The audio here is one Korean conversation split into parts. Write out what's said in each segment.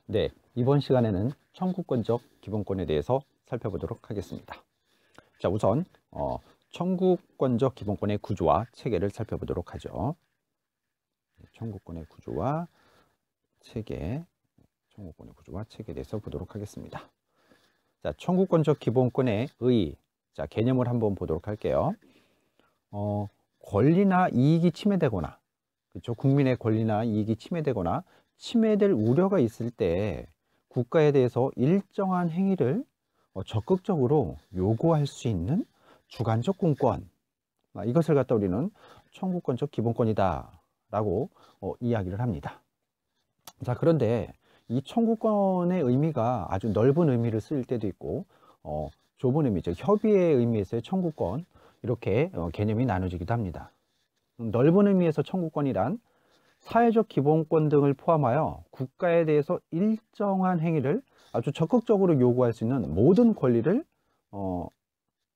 네, 이번 시간에는 청구권적 기본권에 대해서 살펴보도록 하겠습니다. 자, 우선 청구권적 기본권의 구조와 체계를 살펴보도록 하죠. 청구권의 구조와 체계에 대해서 보도록 하겠습니다. 자, 청구권적 기본권의 자, 개념을 한번 보도록 할게요. 권리나 이익이 침해되거나, 그렇죠? 국민의 권리나 이익이 침해되거나 침해될 우려가 있을 때 국가에 대해서 일정한 행위를 적극적으로 요구할 수 있는 주관적 공권, 이것을 갖다 우리는 청구권적 기본권이다 라고 이야기를 합니다. 자, 그런데 이 청구권의 의미가 아주 넓은 의미를 쓸 때도 있고 좁은 의미, 즉 협의의 의미에서의 청구권, 이렇게 개념이 나눠지기도 합니다. 넓은 의미에서 청구권이란 사회적 기본권 등을 포함하여 국가에 대해서 일정한 행위를 아주 적극적으로 요구할 수 있는 모든 권리를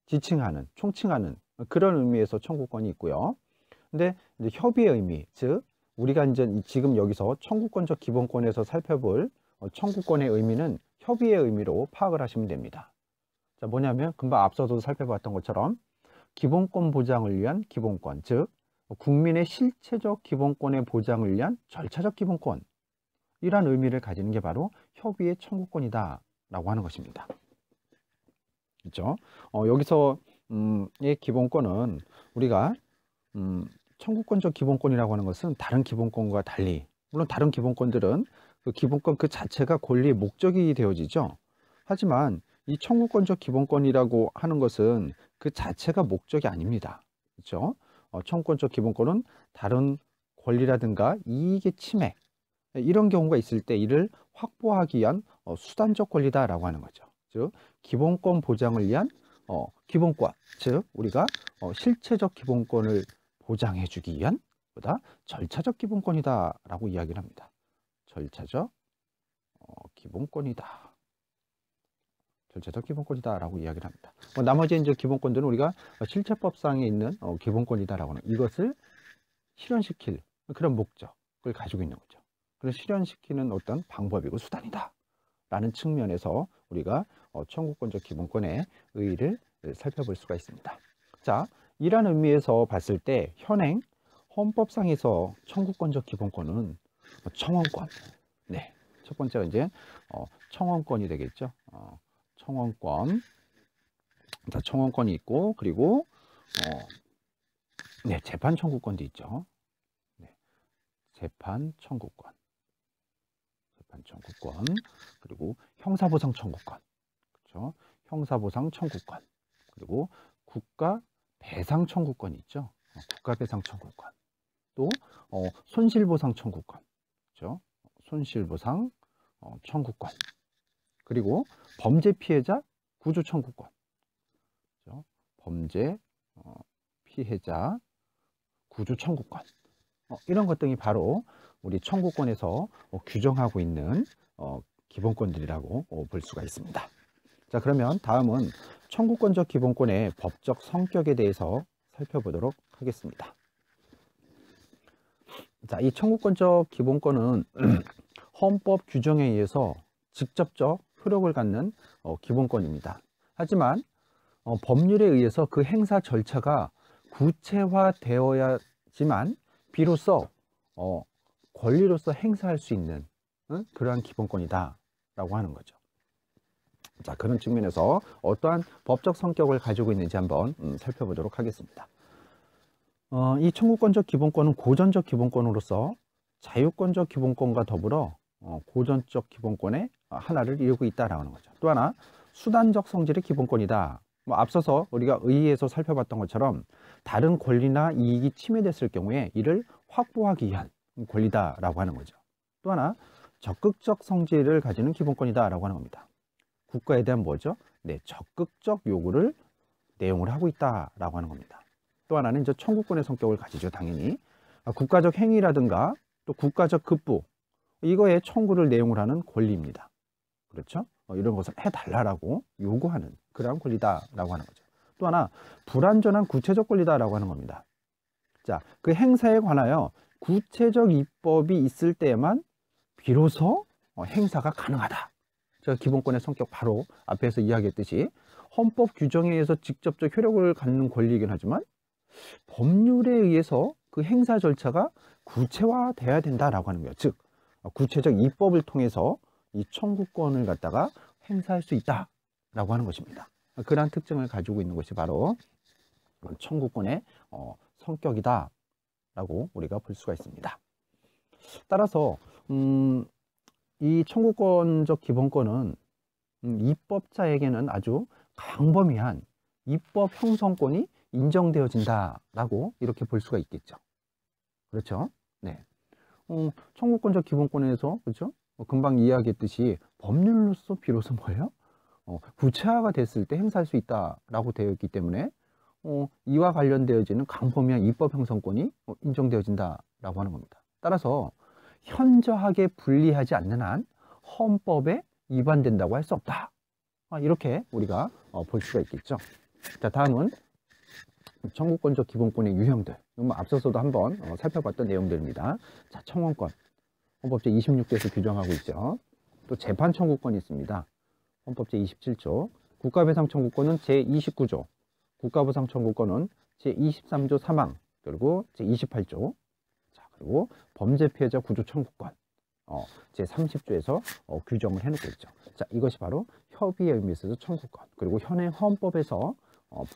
지칭하는, 총칭하는 그런 의미에서 청구권이 있고요. 근데 이제 협의의 의미, 즉 우리가 이제 지금 여기서 청구권적 기본권에서 살펴볼 청구권의 의미는 협의의 의미로 파악을 하시면 됩니다. 자, 뭐냐면 금방 앞서도 살펴봤던 것처럼 기본권 보장을 위한 기본권, 즉 국민의 실체적 기본권의 보장을 위한 절차적 기본권, 이란 의미를 가지는 게 바로 협의의 청구권이다 라고 하는 것입니다. 그렇죠? 여기서 이 기본권은 우리가 청구권적 기본권이라고 하는 것은 다른 기본권과 달리, 물론 다른 기본권들은 그 기본권 그 자체가 권리의 목적이 되어지죠. 하지만 이 청구권적 기본권이라고 하는 것은 그 자체가 목적이 아닙니다. 그렇죠? 청구권적 기본권은 다른 권리라든가 이익의 침해, 이런 경우가 있을 때 이를 확보하기 위한 수단적 권리다라고 하는 거죠. 즉 기본권 보장을 위한 기본권, 즉 우리가 실체적 기본권을 보장해 주기 위한 보다 절차적 기본권이다라고 이야기를 합니다. 절차적 기본권이다. 절차적 기본권이다라고 이야기를 합니다. 나머지 이제 기본권들은 우리가 실체법상에 있는 기본권이다라고 하는, 이것을 실현시킬 그런 목적을 가지고 있는 거죠. 그래서 실현시키는 어떤 방법이고 수단이다 라는 측면에서 우리가 청구권적 기본권의 의의를 살펴볼 수가 있습니다. 자, 이런 의미에서 봤을 때 현행 헌법상에서 청구권적 기본권은 청원권, 네, 첫 번째가 이제 청원권이 되겠죠. 청원권. 자, 청원권이 있고, 그리고 네, 재판 청구권도 있죠. 네, 재판 청구권, 그리고 형사보상 청구권, 그렇죠? 형사보상 청구권, 그리고 국가 배상 청구권이 있죠. 국가 배상 청구권, 또 손실보상 청구권, 그렇죠? 손실보상 청구권, 그리고 범죄 피해자 구조 청구권, 그렇죠? 범죄 피해자 구조 청구권, 이런 것 등이 바로 우리 청구권에서 규정하고 있는 기본권들이라고 볼 수가 있습니다. 자, 그러면 다음은 청구권적 기본권의 법적 성격에 대해서 살펴보도록 하겠습니다. 자, 이 청구권적 기본권은 헌법 규정에 의해서 직접적 효력을 갖는 기본권입니다. 하지만 법률에 의해서 그 행사 절차가 구체화되어야지만 비로소 권리로서 행사할 수 있는 그러한 기본권이다 라고 하는 거죠. 자, 그런 측면에서 어떠한 법적 성격을 가지고 있는지 한번 살펴보도록 하겠습니다. 이 청구권적 기본권은 고전적 기본권으로서 자유권적 기본권과 더불어 고전적 기본권의 하나를 이루고 있다라는 거죠. 또 하나, 수단적 성질의 기본권이다. 앞서서 우리가 의의에서 살펴봤던 것처럼 다른 권리나 이익이 침해됐을 경우에 이를 확보하기 위한 권리다라고 하는 거죠. 또 하나, 적극적 성질을 가지는 기본권이다라고 하는 겁니다. 국가에 대한 뭐죠? 네, 적극적 요구를 내용을 하고 있다라고 하는 겁니다. 또 하나는 이제 청구권의 성격을 가지죠. 당연히 국가적 행위라든가 또 국가적 급부, 이거에 청구를 내용을 하는 권리입니다. 그렇죠? 이런 것을 해달라고 요구하는 그러한 권리다라고 하는 거죠. 또 하나, 불완전한 구체적 권리다라고 하는 겁니다. 자, 그 행사에 관하여 구체적 입법이 있을 때에만 비로소 행사가 가능하다. 제가 기본권의 성격 바로 앞에서 이야기했듯이 헌법 규정에 의해서 직접적 효력을 갖는 권리이긴 하지만 법률에 의해서 그 행사 절차가 구체화돼야 된다라고 하는 거예요. 즉 구체적 입법을 통해서 이 청구권을 갖다가 행사할 수 있다라고 하는 것입니다. 그러한 특징을 가지고 있는 것이 바로 청구권의 성격이다라고 우리가 볼 수가 있습니다. 따라서 이 청구권적 기본권은 입법자에게는 아주 광범위한 입법 형성권이 인정되어진다라고 이렇게 볼 수가 있겠죠. 그렇죠? 네. 청구권적 기본권에서 그렇죠? 금방 이야기했듯이 법률로서 비로소 뭐예요? 구체화가 됐을 때 행사할 수 있다라고 되어 있기 때문에 이와 관련되어지는 광범위한 입법 형성권이 인정되어진다라고 하는 겁니다. 따라서 현저하게 불리하지 않는 한 헌법에 위반된다고 할 수 없다. 이렇게 우리가 볼 수가 있겠죠. 자, 다음은 청구권적 기본권의 유형들. 앞서서도 한번 살펴봤던 내용들입니다. 자, 청원권. 헌법 제26조에서 규정하고 있죠. 또 재판 청구권이 있습니다. 헌법 제27조. 국가배상 청구권은 제29조. 국가보상 청구권은 제23조 3항. 그리고 제28조. 자, 그리고 범죄 피해자 구조 청구권. 제30조에서 규정을 해놓고 있죠. 자, 이것이 바로 협의의 의미에 있어서 청구권. 그리고 현행 헌법에서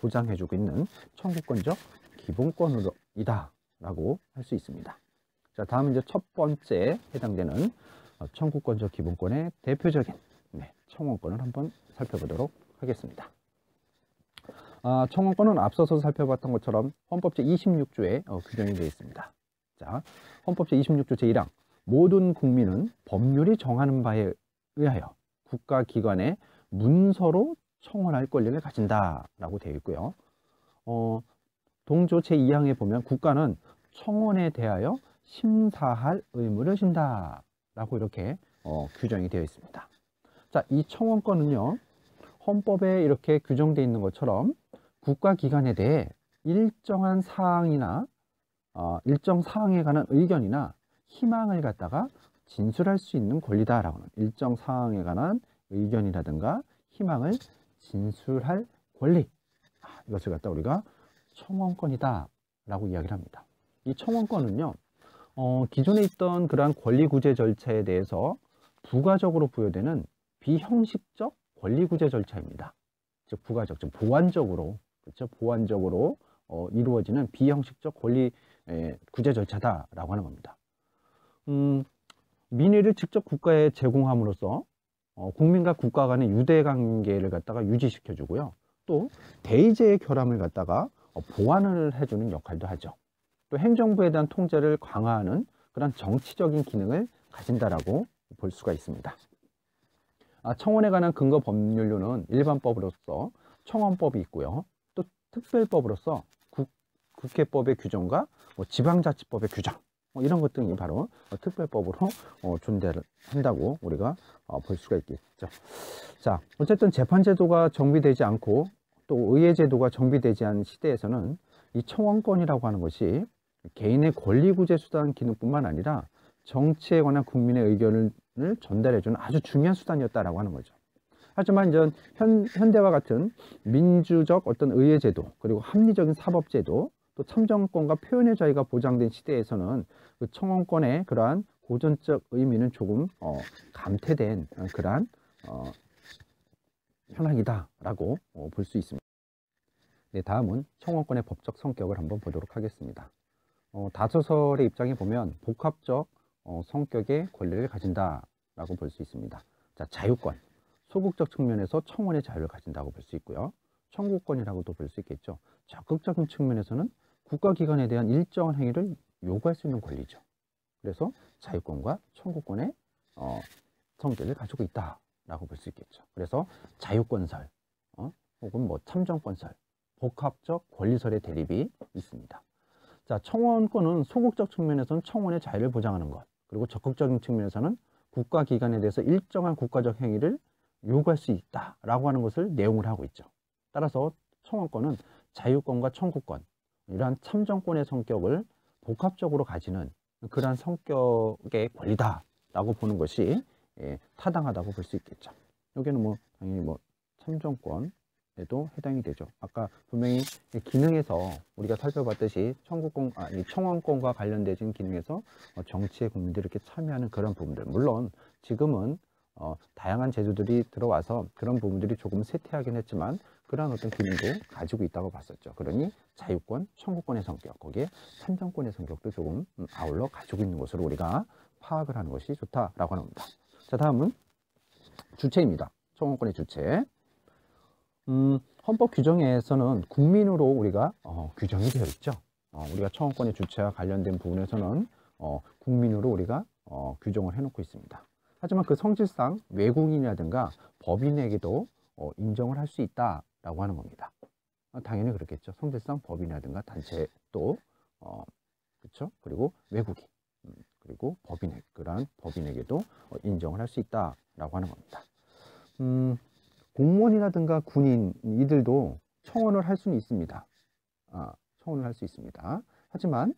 보장해주고 있는 청구권적 기본권이다라고 할 수 있습니다. 자, 다음 이제 첫 번째 해당되는 청구권적 기본권의 대표적인 청원권을 한번 살펴보도록 하겠습니다. 청원권은 앞서서 살펴봤던 것처럼 헌법 제26조에 규정이 되어 있습니다. 자, 헌법 제26조 제1항 모든 국민은 법률이 정하는 바에 의하여 국가기관에 문서로 청원할 권리를 가진다라고 되어 있고요. 동조 제2항에 보면 국가는 청원에 대하여 심사할 의무를 진다라고 이렇게 규정이 되어 있습니다. 자, 이 청원권은요, 헌법에 이렇게 규정되어 있는 것처럼 국가기관에 대해 일정한 사항이나 일정 사항에 관한 의견이나 희망을 갖다가 진술할 수 있는 권리다라고 하는, 일정 사항에 관한 의견이라든가 희망을 진술할 권리, 이것을 갖다 우리가 청원권이다 라고 이야기를 합니다. 이 청원권은요, 기존에 있던 그러한 권리구제 절차에 대해서 부가적으로 부여되는 비형식적 권리구제 절차입니다. 즉 부가적, 즉 보완적으로, 그렇죠? 보완적으로 이루어지는 비형식적 권리구제 절차다라고 하는 겁니다. 민의를 직접 국가에 제공함으로써 국민과 국가 간의 유대관계를 갖다가 유지시켜주고요. 또 대의제의 결함을 갖다가 보완을 해주는 역할도 하죠. 또 행정부에 대한 통제를 강화하는 그런 정치적인 기능을 가진다라고 볼 수가 있습니다. 청원에 관한 근거 법률로는 일반법으로서 청원법이 있고요. 또 특별법으로서 국회법의 규정과 지방자치법의 규정, 이런 것 등이 바로 특별법으로 존재를 한다고 우리가 볼 수가 있겠죠. 자, 어쨌든 재판제도가 정비되지 않고 또 의회제도가 정비되지 않은 시대에서는 이 청원권이라고 하는 것이 개인의 권리구제 수단 기능뿐만 아니라 정치에 관한 국민의 의견을 전달해주는 아주 중요한 수단이었다라고 하는 거죠. 하지만 이제 현대와 같은 민주적 어떤 의회제도, 그리고 합리적인 사법제도, 또 참정권과 표현의 자유가 보장된 시대에서는 그 청원권의 그러한 고전적 의미는 조금 감퇴된 그러한 현황이다라고 볼 수 있습니다. 네, 다음은 청원권의 법적 성격을 한번 보도록 하겠습니다. 다소설의 입장에 보면 복합적 성격의 권리를 가진다라고 볼 수 있습니다. 자, 자유권, 소극적 측면에서 청원의 자유를 가진다고 볼 수 있고요. 청구권이라고도 볼 수 있겠죠. 적극적인 측면에서는 국가기관에 대한 일정한 행위를 요구할 수 있는 권리죠. 그래서 자유권과 청구권의 성격을 가지고 있다라고 볼 수 있겠죠. 그래서 자유권설, 혹은 참정권설, 복합적 권리설의 대립이 있습니다. 자, 청원권은 소극적 측면에서는 청원의 자유를 보장하는 것, 그리고 적극적인 측면에서는 국가기관에 대해서 일정한 국가적 행위를 요구할 수 있다라고 하는 것을 내용을 하고 있죠. 따라서 청원권은 자유권과 청구권, 이러한 참정권의 성격을 복합적으로 가지는 그러한 성격의 권리다라고 보는 것이 타당하다고 볼 수 있겠죠. 여기는 뭐 당연히 뭐 참정권에도 해당이 되죠. 아까 분명히 기능에서 우리가 살펴봤듯이 청원권과 관련된 기능에서 정치에 국민들이 이렇게 참여하는 그런 부분들, 물론 지금은 다양한 제도들이 들어와서 그런 부분들이 조금 쇠퇴하긴 했지만 그러한 어떤 기능도 가지고 있다고 봤었죠. 그러니 자유권, 청구권의 성격, 거기에 참정권의 성격도 조금 아울러 가지고 있는 것으로 우리가 파악을 하는 것이 좋다라고 합니다. 자, 다음은 주체입니다. 청원권의 주체. 헌법 규정에서는 국민으로 우리가 규정이 되어 있죠. 우리가 청원권의 주체와 관련된 부분에서는 국민으로 우리가 규정을 해놓고 있습니다. 하지만 그 성질상 외국인이라든가 법인에게도 인정을 할 수 있다라고 하는 겁니다. 당연히 그렇겠죠. 성질상 법인이라든가 단체도 그렇죠. 그리고 외국인 그리고 그러한 법인에게도 인정을 할 수 있다라고 하는 겁니다. 공무원이라든가 군인 이들도 청원을 할 수는 있습니다. 청원을 할 수 있습니다. 하지만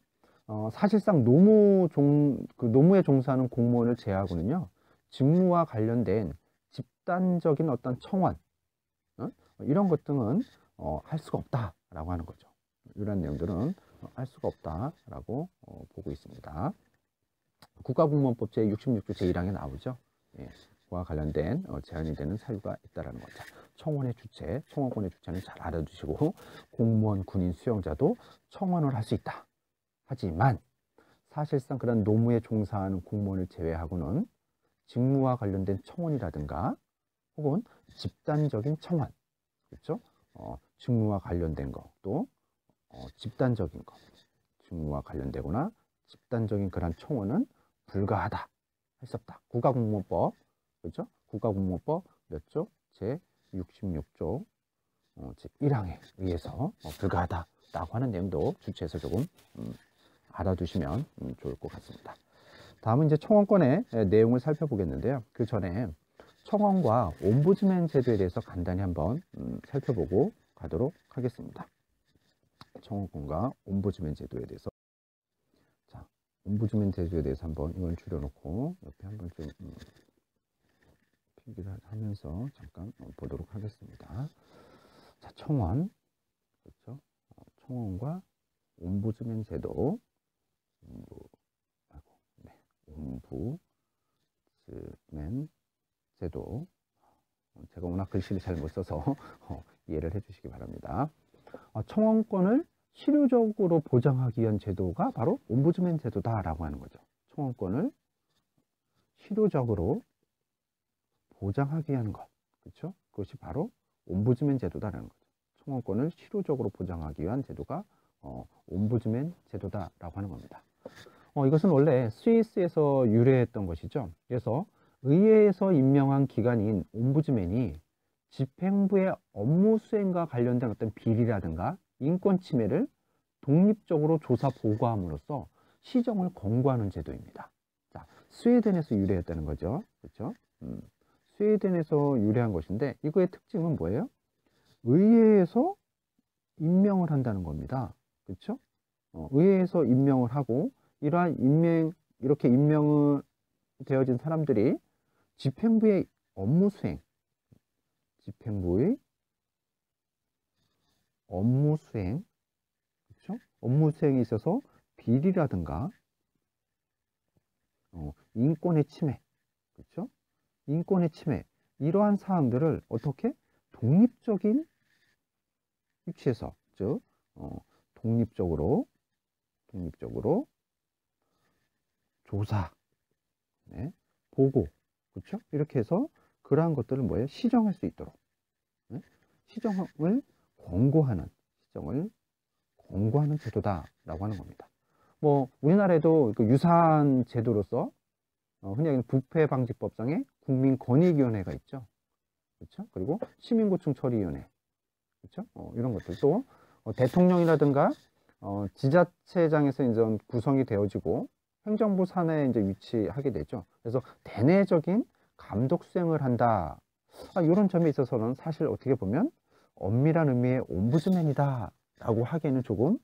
사실상 노무에 종사하는 공무원을 제외하고는요, 직무와 관련된 집단적인 어떤 청원 이런 것 등은 할 수가 없다라고 하는 거죠. 이런 내용들은 할 수가 없다라고 보고 있습니다. 국가공무원법 제66조 제1항에 나오죠. 그와 관련된 제한이 되는 사유가 있다는 거죠. 청원의 주체, 청원권의 주체는 잘 알아두시고 공무원, 군인, 수용자도 청원을 할 수 있다. 하지만 사실상 그런 노무에 종사하는 공무원을 제외하고는 직무와 관련된 청원이라든가 혹은 집단적인 청원, 그렇죠? 직무와 관련된 거, 또 집단적인 거, 직무와 관련되거나 집단적인 그런 청원은 불가하다, 할 수 없다. 국가공무원법, 그렇죠? 국가공무원법 몇 조? 제66조 제1항에 의해서 불가하다라고 하는 내용도 주체에서 조금 알아두시면 좋을 것 같습니다. 다음은 이제 청원권의 내용을 살펴보겠는데요. 그 전에 청원과 옴부즈맨 제도에 대해서 간단히 한번 살펴보고 가도록 하겠습니다. 청원권과 옴부즈맨 제도에 대해서. 자, 옴부즈맨 제도에 대해서 한번 이걸 줄여놓고 옆에 한번 좀 필기를 하면서 잠깐 보도록 하겠습니다. 자, 청원, 그렇죠? 청원과 옴부즈맨 제도, 옴부즈맨 제도. 제가 워낙 글씨를 잘 못 써서 이해를 해주시기 바랍니다. 청원권을 실효적으로 보장하기 위한 제도가 바로 옴부즈맨 제도다라고 하는 거죠. 청원권을 실효적으로 보장하기 위한 것, 그렇죠? 그것이 바로 옴부즈맨 제도다라는 거죠. 청원권을 실효적으로 보장하기 위한 제도가 옴부즈맨 제도다라고 하는 겁니다. 이것은 원래 스위스에서 유래했던 것이죠. 그래서 의회에서 임명한 기관인 옴부즈맨이 집행부의 업무 수행과 관련된 어떤 비리라든가 인권 침해를 독립적으로 조사 보고함으로써 시정을 권고하는 제도입니다. 자, 스웨덴에서 유래했다는 거죠. 그렇죠? 스웨덴에서 유래한 것인데 이거의 특징은 뭐예요? 의회에서 임명을 한다는 겁니다. 그렇죠? 의회에서 임명을 하고 이러한 이렇게 임명을 되어진 사람들이 집행부의 업무 수행, 집행부의 업무 수행, 그렇죠? 업무 수행에 있어서 비리라든가 인권의 침해, 그렇죠? 인권의 침해, 이러한 사항들을 어떻게 독립적인 위치에서, 즉 독립적으로 조사, 보고, 그렇죠? 이렇게 해서 그러한 것들을 뭐예요? 시정할 수 있도록 시정을 권고하는 제도다라고 하는 겁니다. 뭐 우리나라에도 그 유사한 제도로서 흔히 부패방지법상의 국민권익위원회가 있죠. 그렇죠? 그리고 시민고충처리위원회, 그렇죠? 이런 것들도 대통령이라든가 지자체장에서 이제 구성이 되어지고 행정부 산하에 이제 위치하게 되죠. 그래서 대내적인 감독 수행을 한다. 이런 점에 있어서는 사실 어떻게 보면 엄밀한 의미의 옴부즈맨이다라고 하기에는 조금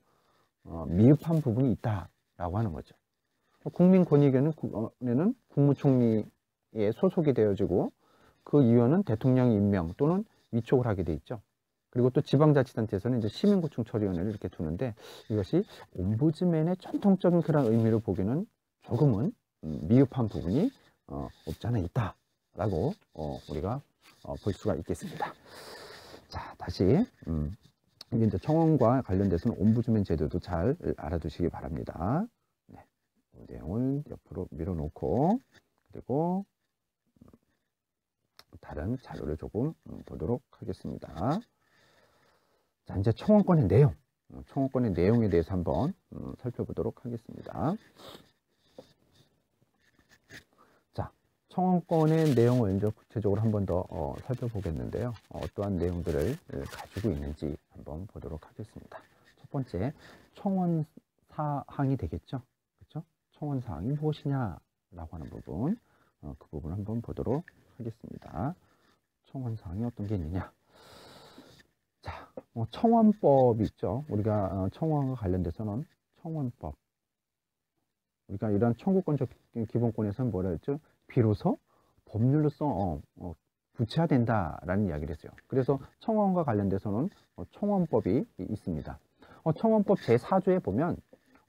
미흡한 부분이 있다라고 하는 거죠. 국민권익위원회는 국무총리 소속이 되어지고 그 위원은 대통령이 임명 또는 위촉을 하게 돼 있죠. 그리고 또 지방자치단체에서는 이제 시민구청처리위원회를 이렇게 두는데 이것이 옴부즈맨의 전통적인 그런 의미로 보기는 조금은 미흡한 부분이 없지 않아 있다라고 우리가 볼 수가 있겠습니다. 자, 다시 이게 이제 청원과 관련돼서는 옴부즈맨 제도도 잘 알아두시기 바랍니다. 네, 이 내용을 옆으로 밀어놓고 그리고 다른 자료를 조금 보도록 하겠습니다. 자, 이제 청원권의 내용, 청원권의 내용에 대해서 한번 살펴보도록 하겠습니다. 자, 청원권의 내용을 이제 구체적으로 한 번 더 살펴보겠는데요. 어떠한 내용들을 가지고 있는지 한번 보도록 하겠습니다. 첫 번째, 청원 사항이 되겠죠. 그렇죠? 청원 사항이 무엇이냐라고 하는 부분, 그 부분 한번 보도록 하겠습니다. 청원 사항이 어떤 게 있느냐? 자, 청원법이 있죠. 우리가 청원과 관련돼서는 청원법. 우리가 이런 청구권적 기본권에서는 뭐라 했죠? 비로소 법률로서 구체화된다라는 이야기를 했어요. 그래서 청원과 관련돼서는 청원법이 있습니다. 청원법 제4조에 보면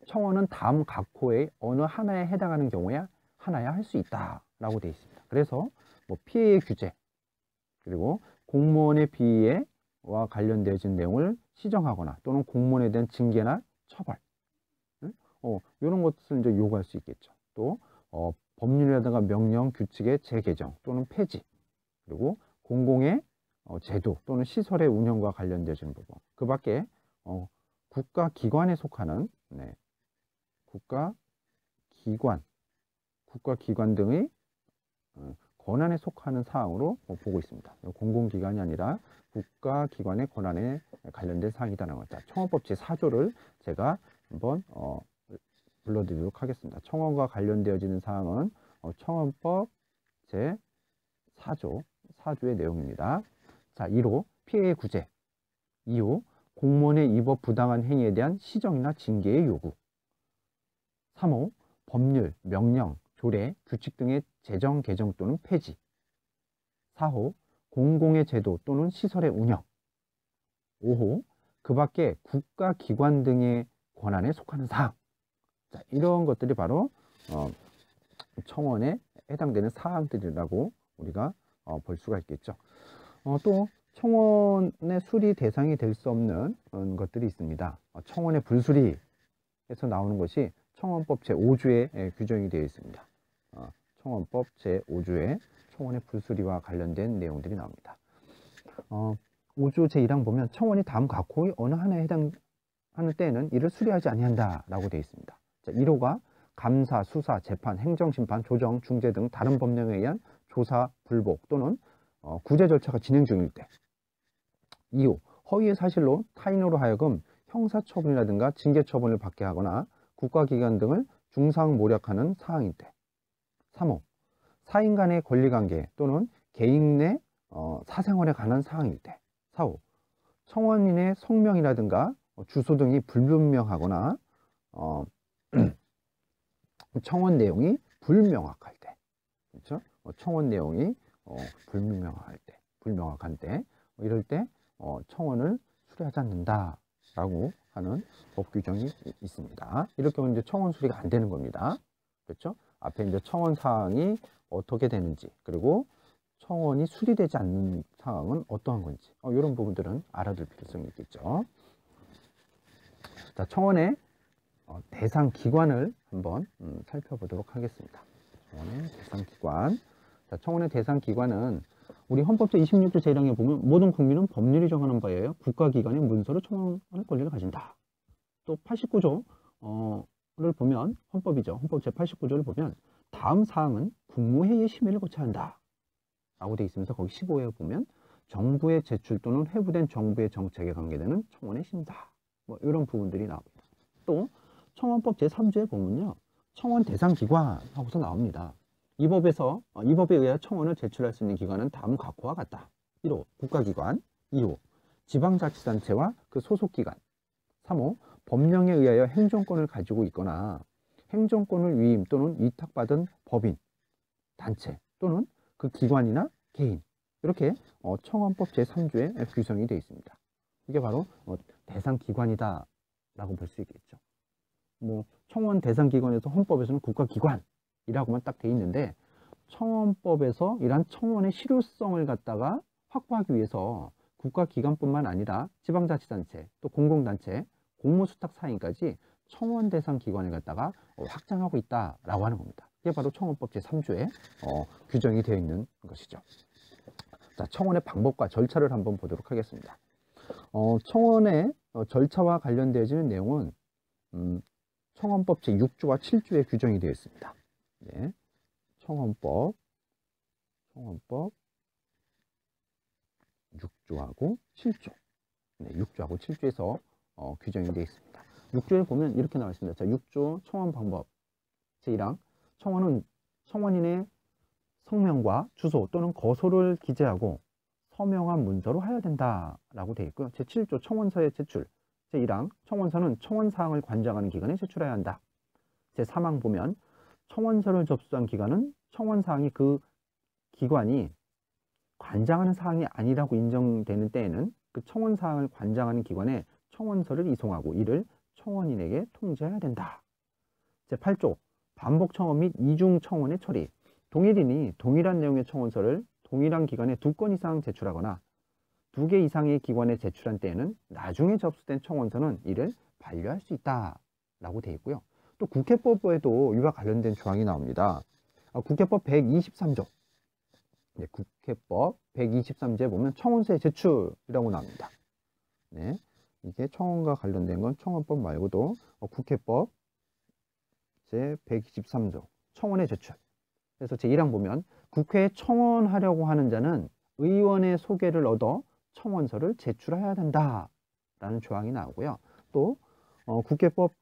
청원은 다음 각 호의 어느 하나에 해당하는 경우에 하나야 할 수 있다라고 되어 있습니다. 그래서 뭐 피해의 규제 그리고 공무원의 비위와 관련되어진 내용을 시정하거나 또는 공무원에 대한 징계나 처벌 이런 것을 이제 요구할 수 있겠죠. 또 법률이라든가 명령, 규칙의 재개정 또는 폐지 그리고 공공의 제도 또는 시설의 운영과 관련되어진 부분 그 밖에 국가기관에 속하는 국가기관 등의 권한에 속하는 사항으로 보고 있습니다. 공공기관이 아니라 국가기관의 권한에 관련된 사항이다라는 거죠. 청원법 제4조를 제가 한번 불러드리도록 하겠습니다. 청원과 관련되어지는 사항은 청원법 제4조, 4조의 내용입니다. 자, 1호 피해의 구제, 2호 공무원의 위법 부당한 행위에 대한 시정이나 징계의 요구, 3호 법률, 명령, 조례, 규칙 등의 제정, 개정 또는 폐지, 4호 공공의 제도 또는 시설의 운영, 5호 그 밖에 국가기관 등의 권한에 속하는 사항. 자, 이런 것들이 바로 청원에 해당되는 사항들이라고 우리가 볼 수가 있겠죠. 또 청원의 수리 대상이 될 수 없는 것들이 있습니다. 청원의 불수리에서 나오는 것이 청원법 제5조에 규정이 되어 있습니다. 청원법 제5조에 청원의 불수리와 관련된 내용들이 나옵니다. 5조 제1항 보면 청원이 다음 각 호의 어느 하나에 해당하는 때에는 이를 수리하지 아니한다라고 되어 있습니다. 자, 1호가 감사, 수사, 재판, 행정심판, 조정, 중재 등 다른 법령에 의한 조사, 불복 또는 구제 절차가 진행 중일 때 2호 허위의 사실로 타인으로 하여금 형사처분이라든가 징계처분을 받게 하거나 국가기관 등을 중상모략하는 사항일 때 3호 사인 간의 권리관계 또는 개인 내 사생활에 관한 사항일 때 4호 청원인의 성명이라든가 주소 등이 불분명하거나 청원 내용이 불명확할 때 그렇죠? 청원 내용이 불명확한 때 이럴 때 청원을 수리하지 않는다라고 하는 법 규정이 있습니다. 이럴 경우 이제 청원 수리가 안 되는 겁니다. 그렇죠? 앞에 이제 청원 사항이 어떻게 되는지 그리고 청원이 수리되지 않는 상황은 어떠한 건지 이런 부분들은 알아둘 필요성이 있겠죠. 자, 청원의 대상 기관을 한번 살펴보도록 하겠습니다. 청원의 대상 기관. 자, 청원의 대상 기관은 우리 헌법 제26조 제1항에 보면 모든 국민은 법률이 정하는 바에 의하여 국가기관의 문서로 청원할 권리를 가진다. 또 89조를 보면 헌법이죠. 헌법 제89조를 보면 다음 사항은 국무회의의 심의를 거쳐야 한다 라고 되어 있으면서 거기 15회에 보면 정부의 제출 또는 회부된 정부의 정책에 관계되는 청원의 심사 뭐 이런 부분들이 나옵니다. 또 청원법 제3조에 보면요 청원 대상 기관 하고서 나옵니다. 이 법에 의하여 청원을 제출할 수 있는 기관은 다음 각 호와 같다. 1호 국가기관, 2호 지방자치단체와 그 소속기관, 3호 법령에 의하여 행정권을 가지고 있거나 행정권을 위임 또는 위탁받은 법인, 단체, 또는 그 기관이나 개인, 이렇게 청원법 제3조에 규정이 되어 있습니다. 이게 바로 대상 기관이다 라고 볼 수 있겠죠. 뭐 청원 대상 기관에서 헌법에서는 국가기관이라고만 딱 돼 있는데, 청원법에서 이러한 청원의 실효성을 갖다가 확보하기 위해서 국가기관뿐만 아니라 지방자치단체, 또 공공단체, 공무수탁사인까지 청원 대상 기관을 갖다가 확장하고 있다라고 하는 겁니다. 이게 바로 청원법 제3조에 규정이 되어 있는 것이죠. 자, 청원의 방법과 절차를 한번 보도록 하겠습니다. 청원의 절차와 관련되어지는 내용은 청원법 제6조와 7조에 규정이 되어 있습니다. 네. 청원법 6조하고 7조. 네, 6조하고 7조에서 규정이 되어 있습니다. 6조에 보면 이렇게 나와 있습니다. 자, 6조 청원 방법 제1항, 청원은 청원인의 성명과 주소 또는 거소를 기재하고 서명한 문서로 하여야 된다라고 되어 있고요. 제7조 청원서의 제출 제1항, 청원서는 청원사항을 관장하는 기관에 제출해야 한다. 제3항 보면 청원서를 접수한 기관은 청원사항이 그 기관이 관장하는 사항이 아니라고 인정되는 때에는 그 청원사항을 관장하는 기관에 청원서를 이송하고 이를 청원인에게 통지해야 된다. 제8조 반복 청원 및 이중 청원의 처리, 동일인이 동일한 내용의 청원서를 동일한 기관에 2건 이상 제출하거나 2개 이상의 기관에 제출한 때에는 나중에 접수된 청원서는 이를 반려할 수 있다라고 되어 있고요. 또 국회법에도 이와 관련된 조항이 나옵니다. 국회법 123조. 네, 국회법 123조에 보면 청원서의 제출이라고 나옵니다. 네, 이게 청원과 관련된 건 청원법 말고도 국회법 제 123조 청원의 제출. 그래서 제1항 보면 국회에 청원하려고 하는 자는 의원의 소개를 얻어 청원서를 제출해야 된다라는 조항이 나오고요. 또 국회법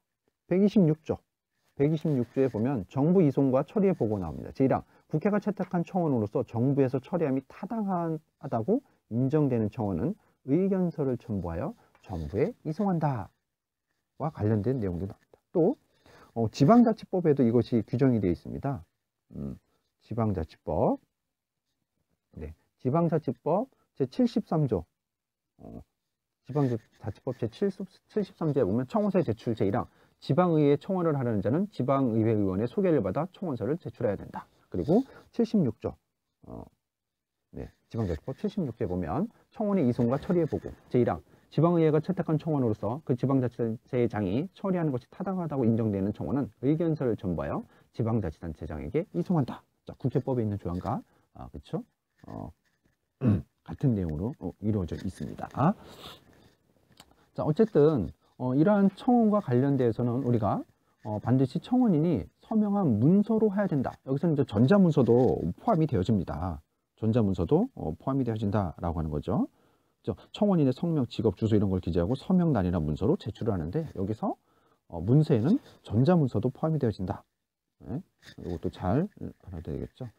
126조에 보면 정부 이송과 처리의 보고 나옵니다. 제1항 국회가 채택한 청원으로서 정부에서 처리함이 타당하다고 인정되는 청원은 의견서를 첨부하여 정부에 이송한다와 관련된 내용도 나옵니다. 또 지방자치법에도 이것이 규정이 되어 있습니다. 지방자치법, 네, 지방자치법 제73조, 지방자치법 제73조에 보면 청원서의 제출 제1항, 지방의회에 청원을 하려는 자는 지방의회 의원의 소개를 받아 청원서를 제출해야 된다. 그리고 76조, 네, 지방자치법 76조에 보면 청원의 이송과 처리의 보고 제1항, 지방의회가 채택한 청원으로서 그 지방자치단체장이 처리하는 것이 타당하다고 인정되는 청원은 의견서를 첨부하여 지방자치단체장에게 이송한다. 자, 국회법에 있는 조항과 그렇죠? 같은 내용으로 이루어져 있습니다. 자, 어쨌든 이러한 청원과 관련돼서는 우리가 반드시 청원인이 서명한 문서로 해야 된다. 여기서는 이제 전자문서도 포함이 되어집니다. 전자문서도 포함이 되어진다라고 하는 거죠. 청원인의 성명, 직업, 주소 이런 걸 기재하고 서명란이나 문서로 제출을 하는데 여기서 문서에는 전자문서도 포함이 되어진다. 네? 이것도 잘 알아야 되겠죠.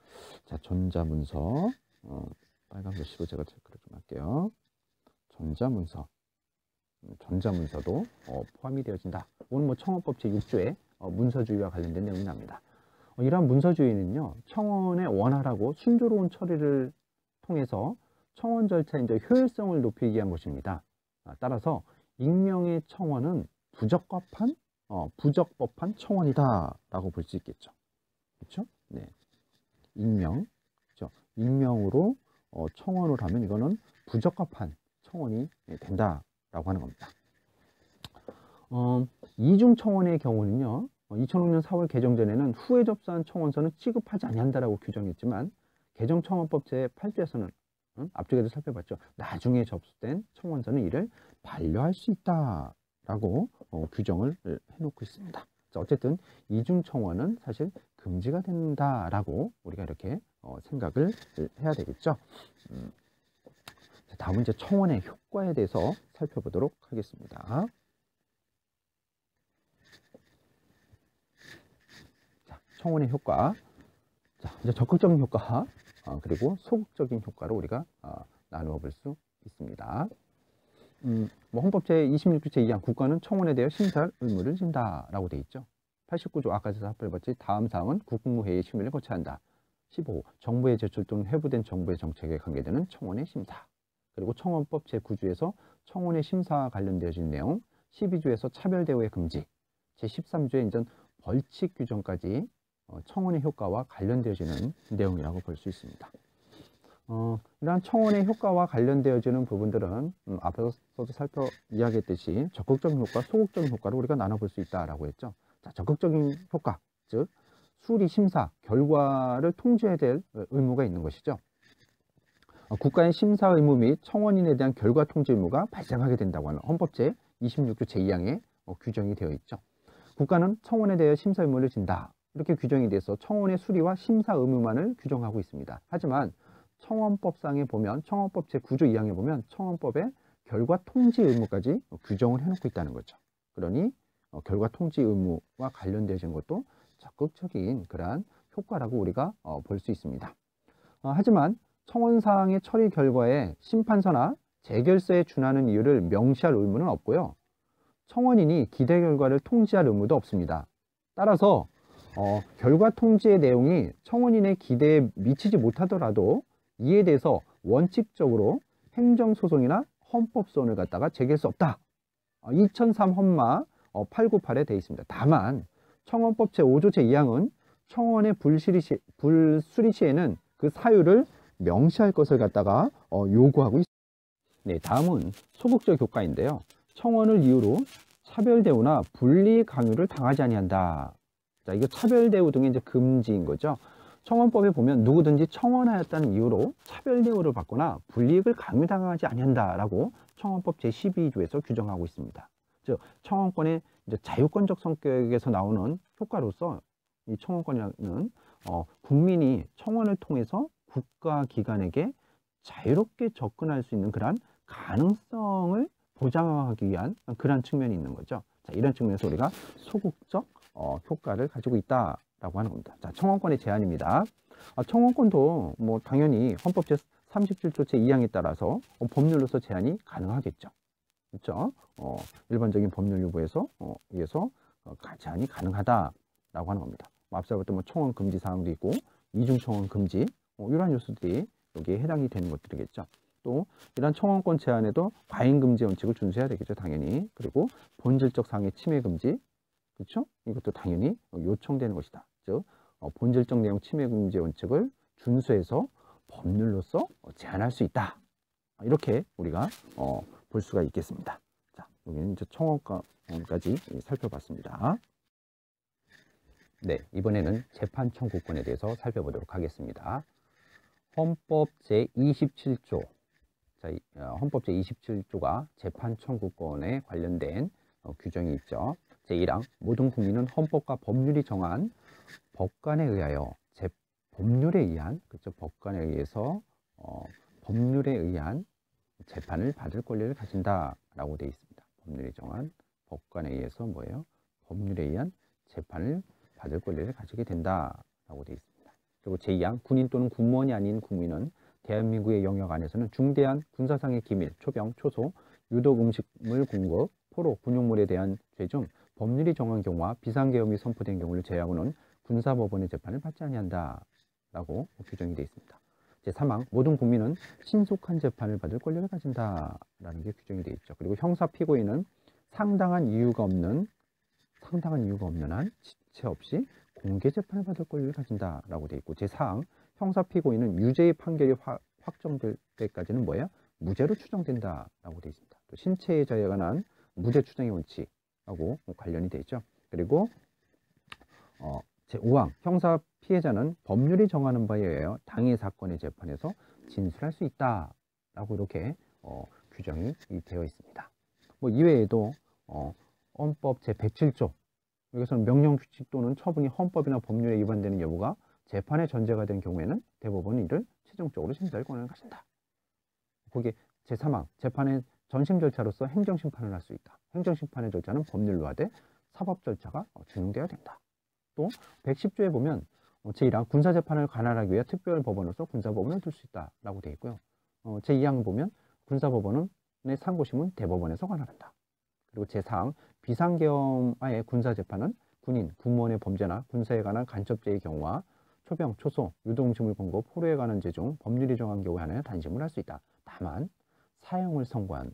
자, 전자문서 빨간 글씨로 제가 체크를 좀 할게요. 전자문서도 포함이 되어진다. 오늘 뭐 청원법 제6조에 문서주의와 관련된 내용이 납니다. 이러한 문서주의는요, 청원의 원활하고 순조로운 처리를 통해서 청원 절차의 이제 효율성을 높이기 위한 것입니다. 따라서 익명의 청원은 부적법한 청원이다라고 볼 수 있겠죠. 그렇죠? 네, 익명, 그렇죠? 익명으로 청원을 하면 이거는 부적합한 청원이 된다라고 하는 겁니다. 이중 청원의 경우는요, 2005년 4월 개정 전에는 후에 접수한 청원서는 취급하지 아니한다라고 규정했지만 개정 청원법 제8조에서는 앞쪽에도 살펴봤죠. 나중에 접수된 청원서는 이를 반려할 수 있다라고 규정을 해놓고 있습니다. 자, 어쨌든 이중 청원은 사실 금지가 된다라고 우리가 이렇게 생각을 해야 되겠죠. 자, 다음은 이제 청원의 효과에 대해서 살펴보도록 하겠습니다. 자, 청원의 효과. 자, 이제 적극적인 효과, 그리고 소극적인 효과로 우리가 나누어 볼 수 있습니다. 뭐 헌법 제26조 제2항 국가는 청원에 대해 심사할 의무를 진다라고 되어 있죠. 89조 아까 살펴봤지 다음 사항은 국무회의 심의를 거쳐야 한다. 15. 정부의 제출 또는 회부된 정부의 정책에 관계되는 청원의 심사. 그리고 청원법 제9조에서 청원의 심사와 관련되어진 내용, 12조에서 차별 대우의 금지, 제13조의 이제 벌칙 규정까지 청원의 효과와 관련되어지는 내용이라고 볼 수 있습니다. 이러한 청원의 효과와 관련되어지는 부분들은 앞에서도 이야기했듯이 적극적인 효과, 소극적인 효과를 우리가 나눠볼 수 있다라고 했죠. 자, 적극적인 효과, 즉 수리 심사 결과를 통지해야 될 의무가 있는 것이죠. 국가의 심사 의무 및 청원인에 대한 결과 통지 의무가 발생하게 된다고 하는 헌법 제26조 제2항에 규정이 되어 있죠. 국가는 청원에 대해 심사 의무를 진다. 이렇게 규정이 돼서 청원의 수리와 심사 의무만을 규정하고 있습니다. 하지만 청원법상에 보면 청원법 제9조 2항에 보면 청원법에 결과 통지 의무까지 규정을 해놓고 있다는 거죠. 그러니 결과 통지 의무와 관련되는 것도 적극적인 그러한 효과라고 우리가 볼 수 있습니다. 하지만 청원사항의 처리 결과에 심판서나 재결서에 준하는 이유를 명시할 의무는 없고요. 청원인이 기대 결과를 통지할 의무도 없습니다. 따라서 결과 통지의 내용이 청원인의 기대에 미치지 못하더라도 이에 대해서 원칙적으로 행정소송이나 헌법소원을 갖다가 제기할 수 없다. 2003 헌마 898에 되어 있습니다. 다만 청원법 제5조 제2항은 청원의 불수리 시에는 그 사유를 명시할 것을 갖다가 요구하고 있습니다. 네, 다음은 소극적 효과인데요. 청원을 이유로 차별 대우나 불리의 강요를 당하지 아니한다. 자, 이거 차별 대우 등의 이제 금지인 거죠. 청원법에 보면 누구든지 청원하였다는 이유로 차별 대우를 받거나 불이익을 강요당하지 아니한다라고 청원법 제12조에서 규정하고 있습니다. 즉 청원권의 이제 자유권적 성격에서 나오는 효과로서 이 청원권이라는 국민이 청원을 통해서 국가기관에게 자유롭게 접근할 수 있는 그러한 가능성을 보장하기 위한 그런 측면이 있는 거죠. 자, 이런 측면에서 우리가 소극적 효과를 가지고 있다라고 하는 겁니다. 자, 청원권의 제한입니다. 청원권도 뭐 당연히 헌법 제37조 제2항에 따라서 법률로서 제한이 가능하겠죠. 그렇죠? 일반적인 법률 유보에서 의해서 제한이 가능하다라고 하는 겁니다. 앞서 봤던 뭐 청원 금지 사항도 있고 이중 청원 금지 이러한 요소들이 여기에 해당이 되는 것들이겠죠. 또 이러한 청원권 제한에도 과잉 금지 원칙을 준수해야 되겠죠, 당연히. 그리고 본질적 상해 침해 금지, 그렇죠? 이것도 당연히 요청되는 것이다. 즉 본질적 내용 침해 금지 원칙을 준수해서 법률로서 제한할 수 있다. 이렇게 우리가 볼 수가 있겠습니다. 자, 여기는 이제 청원권까지 살펴봤습니다. 네, 이번에는 재판 청구권에 대해서 살펴보도록 하겠습니다. 헌법 제27조, 헌법 제27조가 재판 청구권에 관련된 규정이 있죠. 제1항, 모든 국민은 헌법과 법률이 정한 법관에 의하여 법률에 의한, 그렇죠? 법관에 의해서 법률에 의한 재판을 받을 권리를 가진다라고 되어 있습니다. 법률이 정한 법관에 의해서 뭐예요? 법률에 의한 재판을 받을 권리를 가지게 된다라고 되어 있습니다. 그리고 제2항, 군인 또는 군무원이 아닌 국민은 대한민국의 영역 안에서는 중대한 군사상의 기밀, 초병, 초소, 유독 음식물 공급, 포로, 군용물에 대한 죄 중 법률이 정한 경우와 비상계엄이 선포된 경우를 제외하고는 군사법원의 재판을 받지 아니한다라고 규정이 되어 있습니다. 제3항, 모든 국민은 신속한 재판을 받을 권리를 가진다라는 게 규정이 되어 있죠. 그리고 형사 피고인은 상당한 이유가 없는 한 지체 없이 공개 재판을 받을 권리를 가진다라고 되어 있고, 제4항, 형사 피고인은 유죄의 판결이 확정될 때까지는 뭐예요? 무죄로 추정된다라고 되어 있습니다. 또 신체의 자유에 관한 무죄 추정의 원칙하고 관련이 되어 있죠. 그리고 제5항, 형사 피해자는 법률이 정하는 바에 의하여 당해 사건의 재판에서 진술할 수 있다라고 이렇게 규정이 되어 있습니다. 뭐 이외에도 헌법 제107조, 여기서는 명령 규칙 또는 처분이 헌법이나 법률에 위반되는 여부가 재판의 전제가 된 경우에는 대법원은 이를 최종적으로 심사할 권한을 가진다. 거기에 제3항, 재판의 전심 절차로서 행정심판을 할 수 있다. 행정심판의 절차는 법률로 하되 사법 절차가 준용되어야 된다. 또 110조에 보면 제1항, 군사재판을 관할하기 위해 특별법원으로서 군사법원을 둘 수 있다라고 되어 있고요. 제2항 보면 군사법원의 상고심은 대법원에서 관할한다. 그리고 제4항, 비상계엄하에 군사재판은 군인, 군무원의 범죄나 군사에 관한 간첩죄의 경우와 초병, 초소, 유동식물 공급, 포로에 관한 제중, 법률이 정한 경우에 한하여 단심을 할 수 있다. 다만 사형을 선고한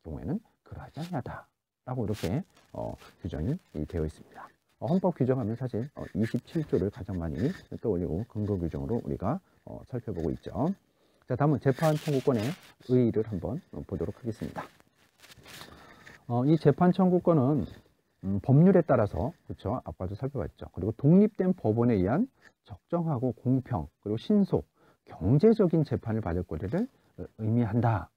경우에는 그러하지 아니하다 라고 이렇게 규정이 되어 있습니다. 헌법 규정하면 사실 27조를 가장 많이 떠올리고 근거 규정으로 우리가 살펴보고 있죠. 자, 다음은 재판 청구권의 의의를 한번 보도록 하겠습니다. 이 재판 청구권은 법률에 따라서, 그렇죠, 아까도 살펴봤죠. 그리고 독립된 법원에 의한 적정하고 공평 그리고 신속 경제적인 재판을 받을 권리를 의미한다.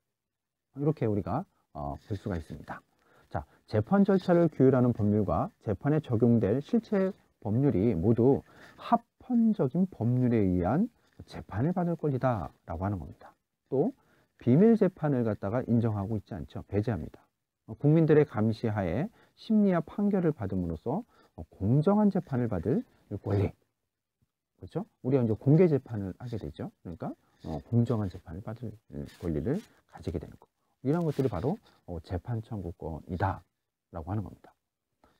이렇게 우리가 볼 수가 있습니다. 자, 재판 절차를 규율하는 법률과 재판에 적용될 실체 법률이 모두 합헌적인 법률에 의한 재판을 받을 권리다 라고 하는 겁니다. 또 비밀 재판을 갖다가 인정하고 있지 않죠. 배제합니다. 국민들의 감시하에 심리와 판결을 받음으로써 공정한 재판을 받을 권리, 그렇죠? 우리가 이제 공개 재판을 하게 되죠. 그러니까 공정한 재판을 받을 권리를 가지게 되는 거. 이런 것들이 바로 재판 청구권이다 라고 하는 겁니다.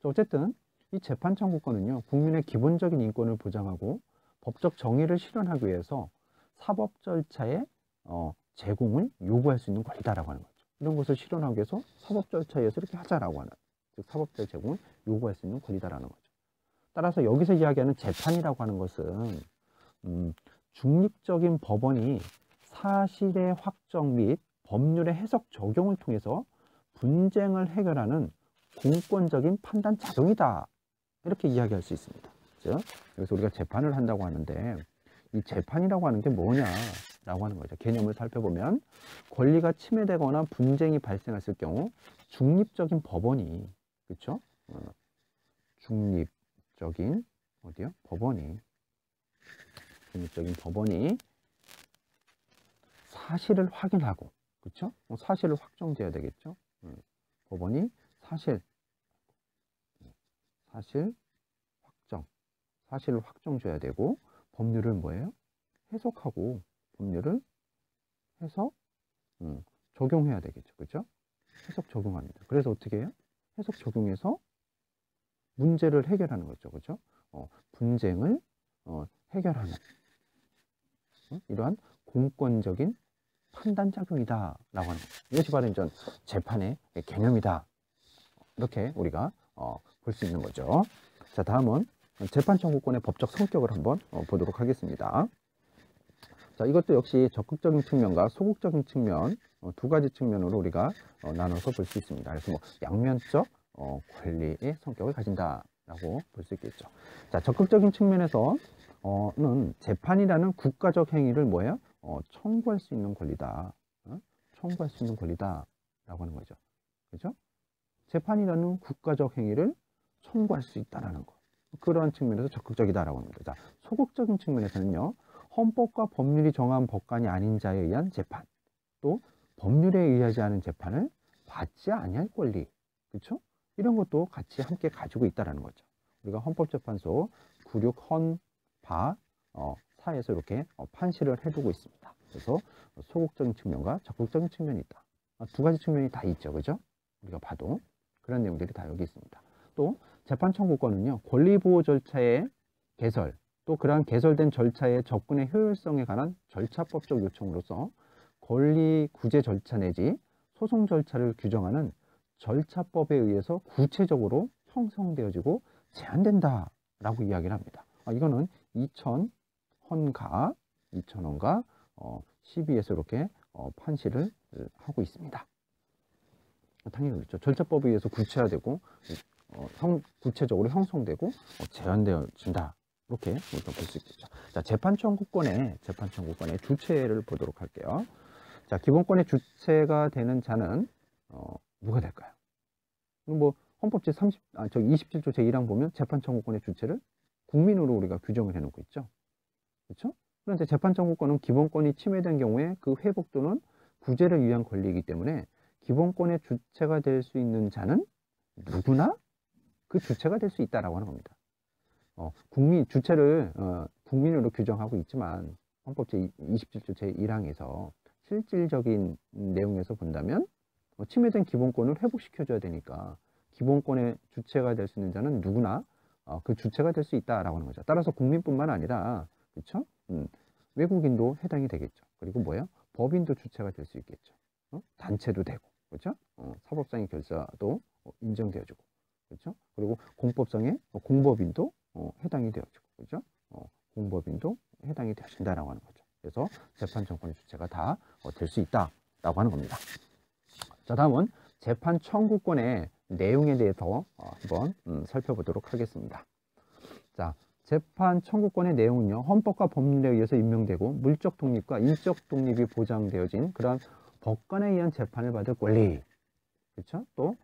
어쨌든 이 재판 청구권은요, 국민의 기본적인 인권을 보장하고 법적 정의를 실현하기 위해서 사법 절차의 제공을 요구할 수 있는 권리다라고 하는 거죠. 이런 것을 실현하기 위해서 사법 절차에 의해서 이렇게 하자라고 하는, 즉 사법적 제공을 요구할 수 있는 권리다라는 거죠. 따라서 여기서 이야기하는 재판이라고 하는 것은 중립적인 법원이 사실의 확정 및 법률의 해석 적용을 통해서 분쟁을 해결하는 공권적인 판단 작용이다, 이렇게 이야기할 수 있습니다. 그렇죠? 그래서 우리가 재판을 한다고 하는데 이 재판이라고 하는 게 뭐냐라고 하는 거죠. 개념을 살펴보면 권리가 침해되거나 분쟁이 발생했을 경우 중립적인 법원이, 그렇죠? 중립적인 법원이 사실을 확인하고, 그렇죠? 사실을 확정돼야 되겠죠. 법원이 사실을 확정줘야 되고, 법률을 뭐예요? 해석하고, 법률을 적용해야 되겠죠. 그렇죠? 해석 적용합니다. 그래서 어떻게 해요? 해석 적용해서 문제를 해결하는 거죠. 그렇죠? 분쟁을 해결하는 이러한 공권적인 판단 작용이다 라고 하는 거죠. 이것이 바로 이제 재판의 개념이다, 이렇게 우리가 볼 수 있는 거죠. 자, 다음은 재판 청구권의 법적 성격을 한번 보도록 하겠습니다. 자, 이것도 역시 적극적인 측면과 소극적인 측면, 두 가지 측면으로 우리가 나눠서 볼 수 있습니다. 그래서 뭐 양면적 권리의 성격을 가진다라고 볼 수 있겠죠. 자, 적극적인 측면에서는 재판이라는 국가적 행위를 뭐예요? 청구할 수 있는 권리다. 청구할 수 있는 권리다라고 하는 거죠. 그렇죠? 재판이라는 국가적 행위를 청구할 수 있다라는 거. 그러한 측면에서 적극적이다라고 합니다. 자, 소극적인 측면에서는요, 헌법과 법률이 정한 법관이 아닌 자에 의한 재판, 또 법률에 의하지 않은 재판을 받지 아니할 권리, 그렇죠? 이런 것도 같이 함께 가지고 있다라는 거죠. 우리가 헌법재판소 96헌파 4에서 이렇게 판시를 해두고 있습니다. 그래서 소극적인 측면과 적극적인 측면이 있다. 두 가지 측면이 다 있죠, 그죠? 우리가 봐도 그런 내용들이 다 여기 있습니다. 또 재판 청구권은요, 권리보호 절차의 개설, 또 그러한 개설된 절차의 접근의 효율성에 관한 절차법적 요청으로서 권리 구제 절차 내지 소송 절차를 규정하는 절차법에 의해서 구체적으로 형성되어지고 제한된다라고 이야기를 합니다. 이거는 2000헌가 12에서 이렇게 판시를 하고 있습니다. 당연히 그렇죠. 절차법에 의해서 구체화되고 구체적으로 형성되고 제한되어진다, 이렇게 우리가 볼 수 있겠죠. 자, 재판 청구권의 주체를 보도록 할게요. 자, 기본권의 주체가 되는 자는 누가 될까요? 뭐 헌법 제 27조 제1항 보면 재판 청구권의 주체를 국민으로 우리가 규정을 해놓고 있죠. 그렇죠? 그런데 재판 청구권은 기본권이 침해된 경우에 그 회복 또는 구제를 위한 권리이기 때문에 기본권의 주체가 될 수 있는 자는 누구나 그 주체가 될 수 있다라고 하는 겁니다. 주체를 국민으로 규정하고 있지만 헌법 제27조 제1항에서 실질적인 내용에서 본다면 침해된 기본권을 회복시켜줘야 되니까 기본권의 주체가 될 수 있는 자는 누구나 그 주체가 될 수 있다라고 하는 거죠. 따라서 국민뿐만 아니라 그렇죠? 외국인도 해당이 되겠죠. 그리고 뭐예요? 법인도 주체가 될 수 있겠죠. 단체도 되고, 그렇죠? 사법상의 결사도 인정되어지고, 그렇죠? 그리고 공법상의 공법인도 해당이 되어지고, 그렇죠? 공법인도 해당이 되어진다라고 하는 거죠. 그래서 재판 청구권의 주체가 다 될 수 있다라고 하는 겁니다. 자, 다음은 재판 청구권의 내용에 대해서 한번 살펴보도록 하겠습니다. 자, 재판 청구권의 내용은요, 헌법과 법률에 의해서 임명되고 물적 독립과 인적 독립이 보장되어진 그러한 법관에 의한 재판을 받을 권리, 그렇죠? 또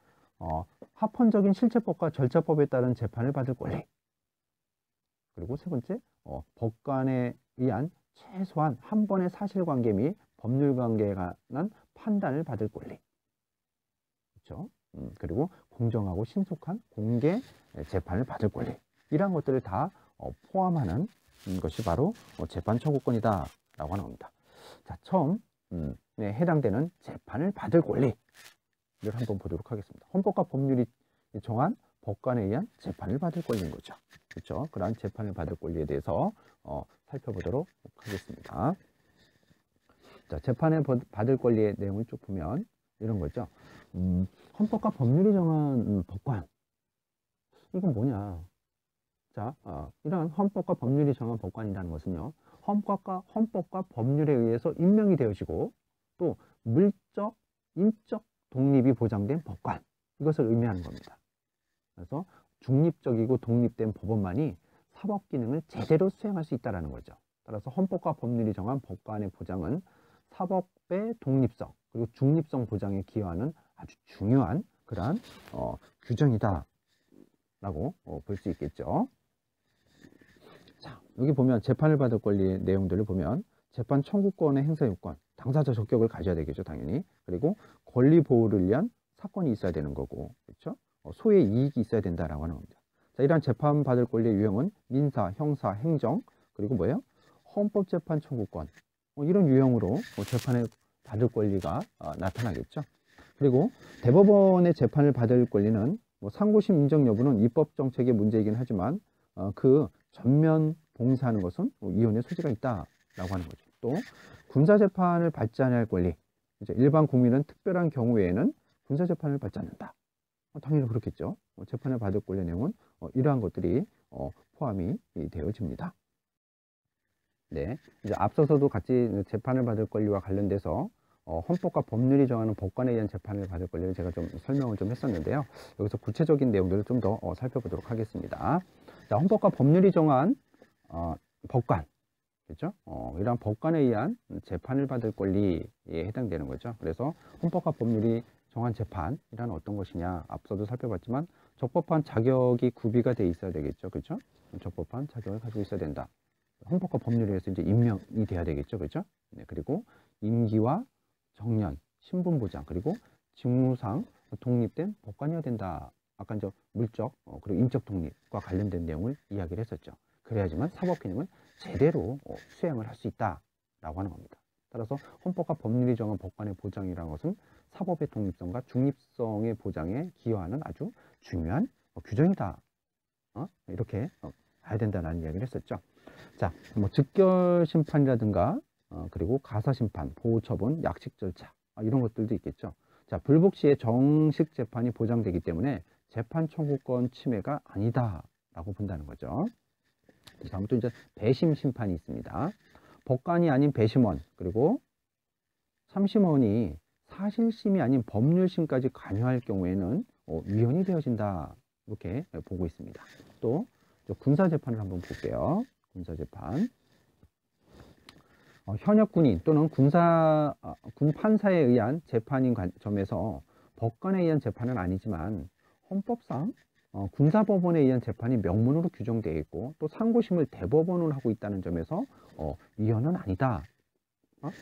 합헌적인 실체법과 절차법에 따른 재판을 받을 권리, 그리고 세 번째, 법관에 의한 최소한 한 번의 사실관계 및 법률관계에 관한 판단을 받을 권리, 그렇죠? 그리고 공정하고 신속한 공개 재판을 받을 권리, 이러한 것들을 다 포함하는 것이 바로 재판 청구권이다 라고 하는 겁니다. 자, 처음 해당되는 재판을 받을 권리를 한번 보도록 하겠습니다. 헌법과 법률이 정한 법관에 의한 재판을 받을 권리인 거죠. 그렇죠? 그러한 재판을 받을 권리에 대해서 살펴보도록 하겠습니다. 자, 재판을 받을 권리의 내용을 쭉 보면 이런 거죠. 헌법과 법률이 정한 법관, 이건 뭐냐? 자, 이런 헌법과 법률이 정한 법관이라는 것은요, 헌법과 법률에 의해서 임명이 되어지고 또 물적, 인적 독립이 보장된 법관, 이것을 의미하는 겁니다. 그래서 중립적이고 독립된 법원만이 사법 기능을 제대로 수행할 수 있다는 거죠. 따라서 헌법과 법률이 정한 법관의 보장은 사법의 독립성 그리고 중립성 보장에 기여하는 아주 중요한 그러한 규정이다 라고 볼 수 있겠죠. 자, 여기 보면 재판을 받을 권리의 내용들을 보면 재판 청구권의 행사 요건, 당사자 적격을 가져야 되겠죠, 당연히. 그리고 권리 보호를 위한 사건이 있어야 되는 거고, 그렇죠? 소의 이익이 있어야 된다라고 하는 겁니다. 자, 이러한 재판 받을 권리의 유형은 민사, 형사, 행정, 그리고 뭐예요? 헌법재판 청구권, 이런 유형으로 재판을 받을 권리가 나타나겠죠. 그리고 대법원의 재판을 받을 권리는 상고심 인정 여부는 입법 정책의 문제이긴 하지만 그 전면 봉사하는 것은 이혼의 소지가 있다라고 하는 거죠. 또 군사재판을 받지 않을 권리, 이제 일반 국민은 특별한 경우에는 군사재판을 받지 않는다. 당연히 그렇겠죠. 재판을 받을 권리 내용은 이러한 것들이 포함이 되어집니다. 네, 이제 앞서서도 같이 재판을 받을 권리와 관련돼서 헌법과 법률이 정하는 법관에 의한 재판을 받을 권리를 제가 좀 설명을 좀 했었는데요. 여기서 구체적인 내용들을 좀 더 살펴보도록 하겠습니다. 자, 헌법과 법률이 정한 법관, 그렇죠? 이러한 법관에 의한 재판을 받을 권리에 해당되는 거죠. 그래서 헌법과 법률이 정한 재판이란 어떤 것이냐, 앞서도 살펴봤지만 적법한 자격이 구비가 돼 있어야 되겠죠, 그렇죠? 적법한 자격을 가지고 있어야 된다. 헌법과 법률에 의해서 이제 임명이 돼야 되겠죠, 그렇죠? 네, 그리고 임기와 정년, 신분 보장, 그리고 직무상 독립된 법관이어야 된다. 아까 이제 물적 그리고 인적 독립과 관련된 내용을 이야기를 했었죠. 그래야지만 사법 기능을 제대로 수행을 할 수 있다라고 하는 겁니다. 따라서 헌법과 법률이 정한 법관의 보장이라는 것은 사법의 독립성과 중립성의 보장에 기여하는 아주 중요한 규정이다. 이렇게 봐야 된다는 이야기를 했었죠. 자, 즉결 심판이라든가 그리고 가사 심판, 보호 처분, 약식 절차 이런 것들도 있겠죠. 자, 불복 시에 정식 재판이 보장되기 때문에 재판 청구권 침해가 아니다라고 본다는 거죠. 다음부터 이제 배심 심판이 있습니다. 법관이 아닌 배심원 그리고 참심원이 사실심이 아닌 법률심까지 관여할 경우에는 위헌이 되어진다 이렇게 보고 있습니다. 또 군사재판을 한번 볼게요. 군사재판. 현역 군인 또는 군 판사에 의한 재판인 점에서 법관에 의한 재판은 아니지만 헌법상 군사법원에 의한 재판이 명문으로 규정되어 있고 또 상고심을 대법원으로 하고 있다는 점에서 위헌은 아니다.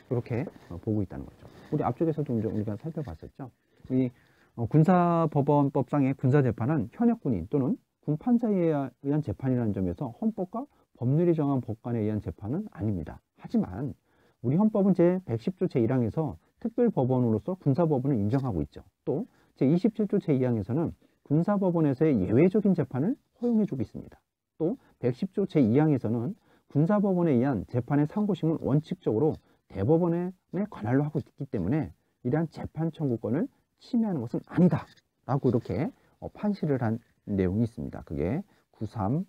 이렇게 보고 있다는 거죠. 우리 앞쪽에서도 우리가 살펴봤었죠. 이 군사법원법상의 군사재판은 현역 군인 또는 군 판사에 의한 재판이라는 점에서 헌법과 법률이 정한 법관에 의한 재판은 아닙니다. 하지만 우리 헌법은 제110조 제1항에서 특별법원으로서 군사법원을 인정하고 있죠. 또 제27조 제2항에서는 군사법원에서의 예외적인 재판을 허용해주고 있습니다. 또 110조 제2항에서는 군사법원에 의한 재판의 상고심은 원칙적으로 대법원의 관할로 하고 있기 때문에 이러한 재판 청구권을 침해하는 것은 아니다 라고 이렇게 판시를 한 내용이 있습니다. 그게 93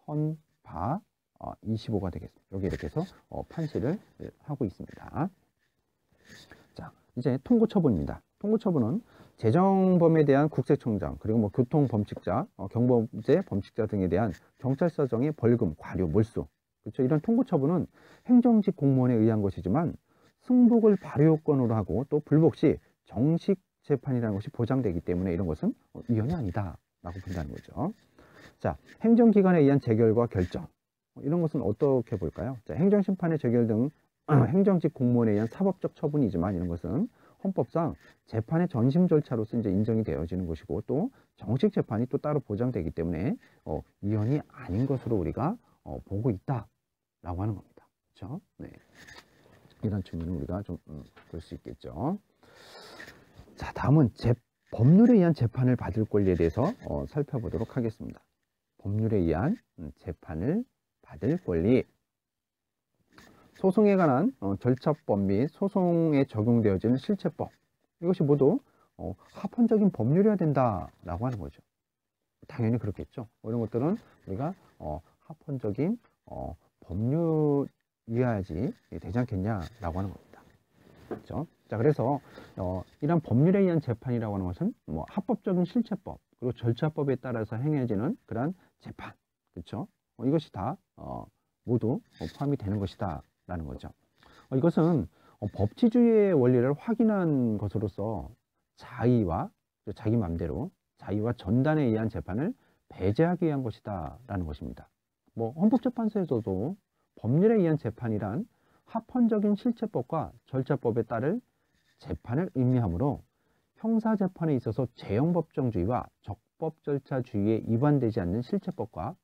헌바 25가 되겠습니다. 여기 이렇게 해서 판시를 하고 있습니다. 자, 이제 통고처분입니다. 통고처분은 재정범에 대한 국세청장, 그리고 뭐 교통범칙자, 경범죄 범칙자 등에 대한 경찰서장의 벌금, 과료, 몰수, 그렇죠? 이런 통고처분은 행정직 공무원에 의한 것이지만 승복을 발효권으로 하고 또 불복 시 정식 재판이라는 것이 보장되기 때문에 이런 것은 위헌이 아니다 라고 본다는 거죠. 자, 행정기관에 의한 재결과 결정, 이런 것은 어떻게 볼까요? 자, 행정심판의 재결 등 행정직 공무원에 의한 사법적 처분이지만 이런 것은 헌법상 재판의 전심 절차로서 이제 인정이 되어지는 것이고 또 정식 재판이 또 따로 보장되기 때문에 위헌이 아닌 것으로 우리가 보고 있다라고 하는 겁니다. 그렇죠? 네. 이런 측면을 우리가 좀 볼 수 있겠죠. 자, 다음은 법률에 의한 재판을 받을 권리에 대해서 살펴보도록 하겠습니다. 법률에 의한 재판을 받을 권리. 소송에 관한 절차법 및 소송에 적용되어지는 실체법, 이것이 모두 합헌적인 법률이어야 된다라고 하는 거죠. 당연히 그렇겠죠. 이런 것들은 우리가 합헌적인 법률이어야지 되지 않겠냐라고 하는 겁니다. 그렇죠? 자, 그래서 이런 법률에 의한 재판이라고 하는 것은 뭐 합법적인 실체법 그리고 절차법에 따라서 행해지는 그러한 재판, 그렇죠? 이것이 다 모두 포함이 되는 것이다 라는 거죠. 이것은 법치주의의 원리를 확인한 것으로서 자의와 자기 맘대로 자의와 전단에 의한 재판을 배제하기 위한 것이다 라는 것입니다. 뭐 헌법재판소에서도 법률에 의한 재판이란 합헌적인 실체법과 절차법에 따를 재판을 의미하므로 형사재판에 있어서 재형법정주의와 적법절차주의에 위반되지 않는 실체법과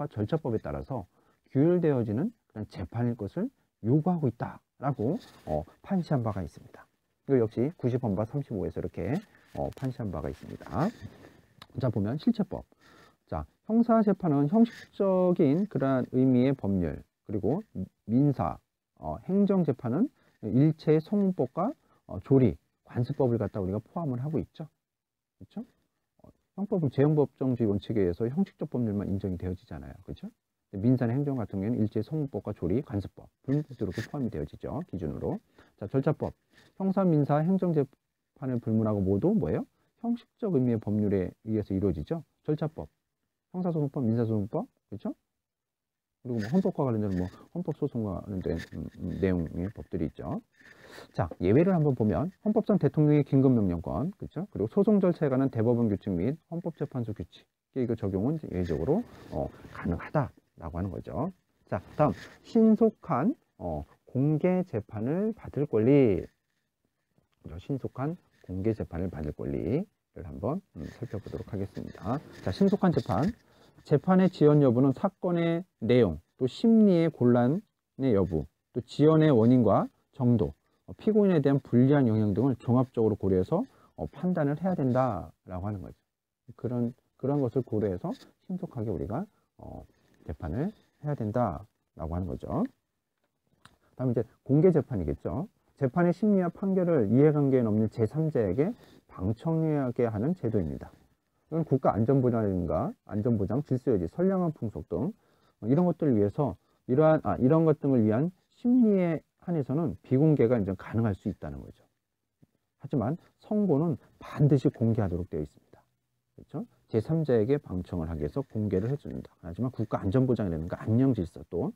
절차법에 따라서 규율되어지는 그런 재판일 것을 요구하고 있다라고 판시한 바가 있습니다. 이거 역시 90헌바 35에서 이렇게 판시한 바가 있습니다. 자, 보면 실체법. 자, 형사재판은 형식적인 그러한 의미의 법률, 그리고 민사, 행정재판은 일체의 성문법과 조리, 관습법을 갖다 우리가 포함을 하고 있죠. 그렇죠? 형법은 재형법정주의 원칙에 의해서 형식적 법률만 인정이 되어지잖아요. 그렇죠? 민사나 행정 같은 경우에는 일제의 성문법과 조리, 관습법, 불문법도 이렇게 포함이 되어지죠. 기준으로. 자, 절차법. 형사, 민사, 행정재판을 불문하고 모두 뭐예요? 형식적 의미의 법률에 의해서 이루어지죠. 절차법. 형사소송법, 민사소송법, 그렇죠? 그리고 뭐 헌법과 관련된 뭐 헌법소송과 관련된 내용의 법들이 있죠. 자, 예외를 한번 보면 헌법상 대통령의 긴급명령권, 그렇죠? 그리고 소송 절차에 관한 대법원 규칙 및 헌법재판소 규칙, 이거 적용은 예외적으로 가능하다라고 하는 거죠. 자, 다음 신속한 공개 재판을 받을 권리. 신속한 공개 재판을 받을 권리를 한번 살펴보도록 하겠습니다. 자, 신속한 재판. 재판의 지연 여부는 사건의 내용, 또 심리의 곤란의 여부, 또 지연의 원인과 정도, 피고인에 대한 불리한 영향 등을 종합적으로 고려해서 판단을 해야 된다라고 하는 거죠. 그런 것을 고려해서 신속하게 우리가 재판을 해야 된다라고 하는 거죠. 다음 이제 공개 재판이겠죠. 재판의 심리와 판결을 이해관계에 없는 제3자에게 방청하게 하는 제도입니다. 이건 국가 안전보장이라든가 안전보장, 질서유지, 선량한 풍속 등 이런 것들을 위해서 이런 것 등을 위한 심리에 한해서는 비공개가 이제 가능할 수 있다는 거죠. 하지만 선고는 반드시 공개하도록 되어 있습니다. 그렇죠? 제3자에게 방청을 하기 위해서 공개를 해줍니다. 하지만 국가 안전보장이라든가 안녕질서 또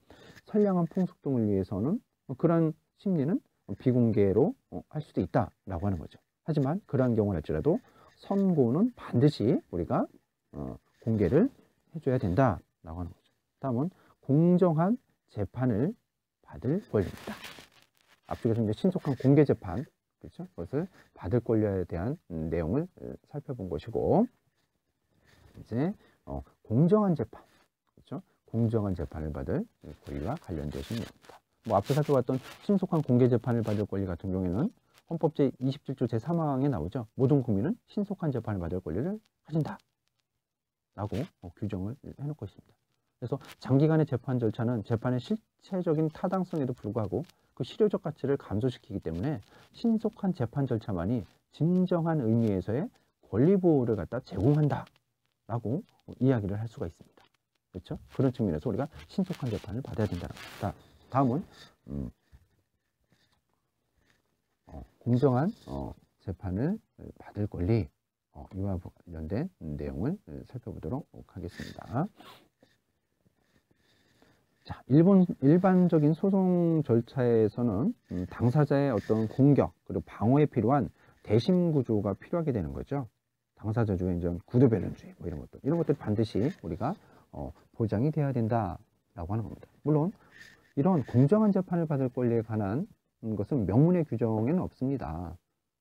선량한 풍속 등을 위해서는 그런 심리는 비공개로 할 수도 있다라고 하는 거죠. 하지만 그러한 경우는 할지라도 선고는 반드시 우리가 공개를 해줘야 된다라고 하는 거죠. 다음은 공정한 재판을 받을 권리입니다. 앞쪽에서 이제 신속한 공개 재판, 그렇죠? 그것을 받을 권리에 대한 내용을 살펴본 것이고, 이제 공정한 재판, 그렇죠? 공정한 재판을 받을 권리와 관련되신 내용입니다. 뭐 앞서 살펴봤던 신속한 공개 재판을 받을 권리 같은 경우에는 헌법 제27조 제3항에 나오죠. 모든 국민은 신속한 재판을 받을 권리를 가진다 라고 규정을 해놓고 있습니다. 그래서 장기간의 재판 절차는 재판의 실체적인 타당성에도 불구하고 그 실효적 가치를 감소시키기 때문에 신속한 재판 절차만이 진정한 의미에서의 권리 보호를 갖다 제공한다라고 이야기를 할 수가 있습니다. 그렇죠? 그런 측면에서 우리가 신속한 재판을 받아야 된다는 겁니다. 다음은 공정한 재판을 받을 권리, 이와 관련된 내용을 살펴보도록 하겠습니다. 자, 일반적인 소송 절차에서는 당사자의 어떤 공격 그리고 방어에 필요한 대심 구조가 필요하게 되는 거죠. 당사자 중에 이제 구도변론주의 뭐 이런 것들 반드시 우리가 보장이 돼야 된다라고 하는 겁니다. 물론 이런 공정한 재판을 받을 권리에 관한 것은 명문의 규정에는 없습니다.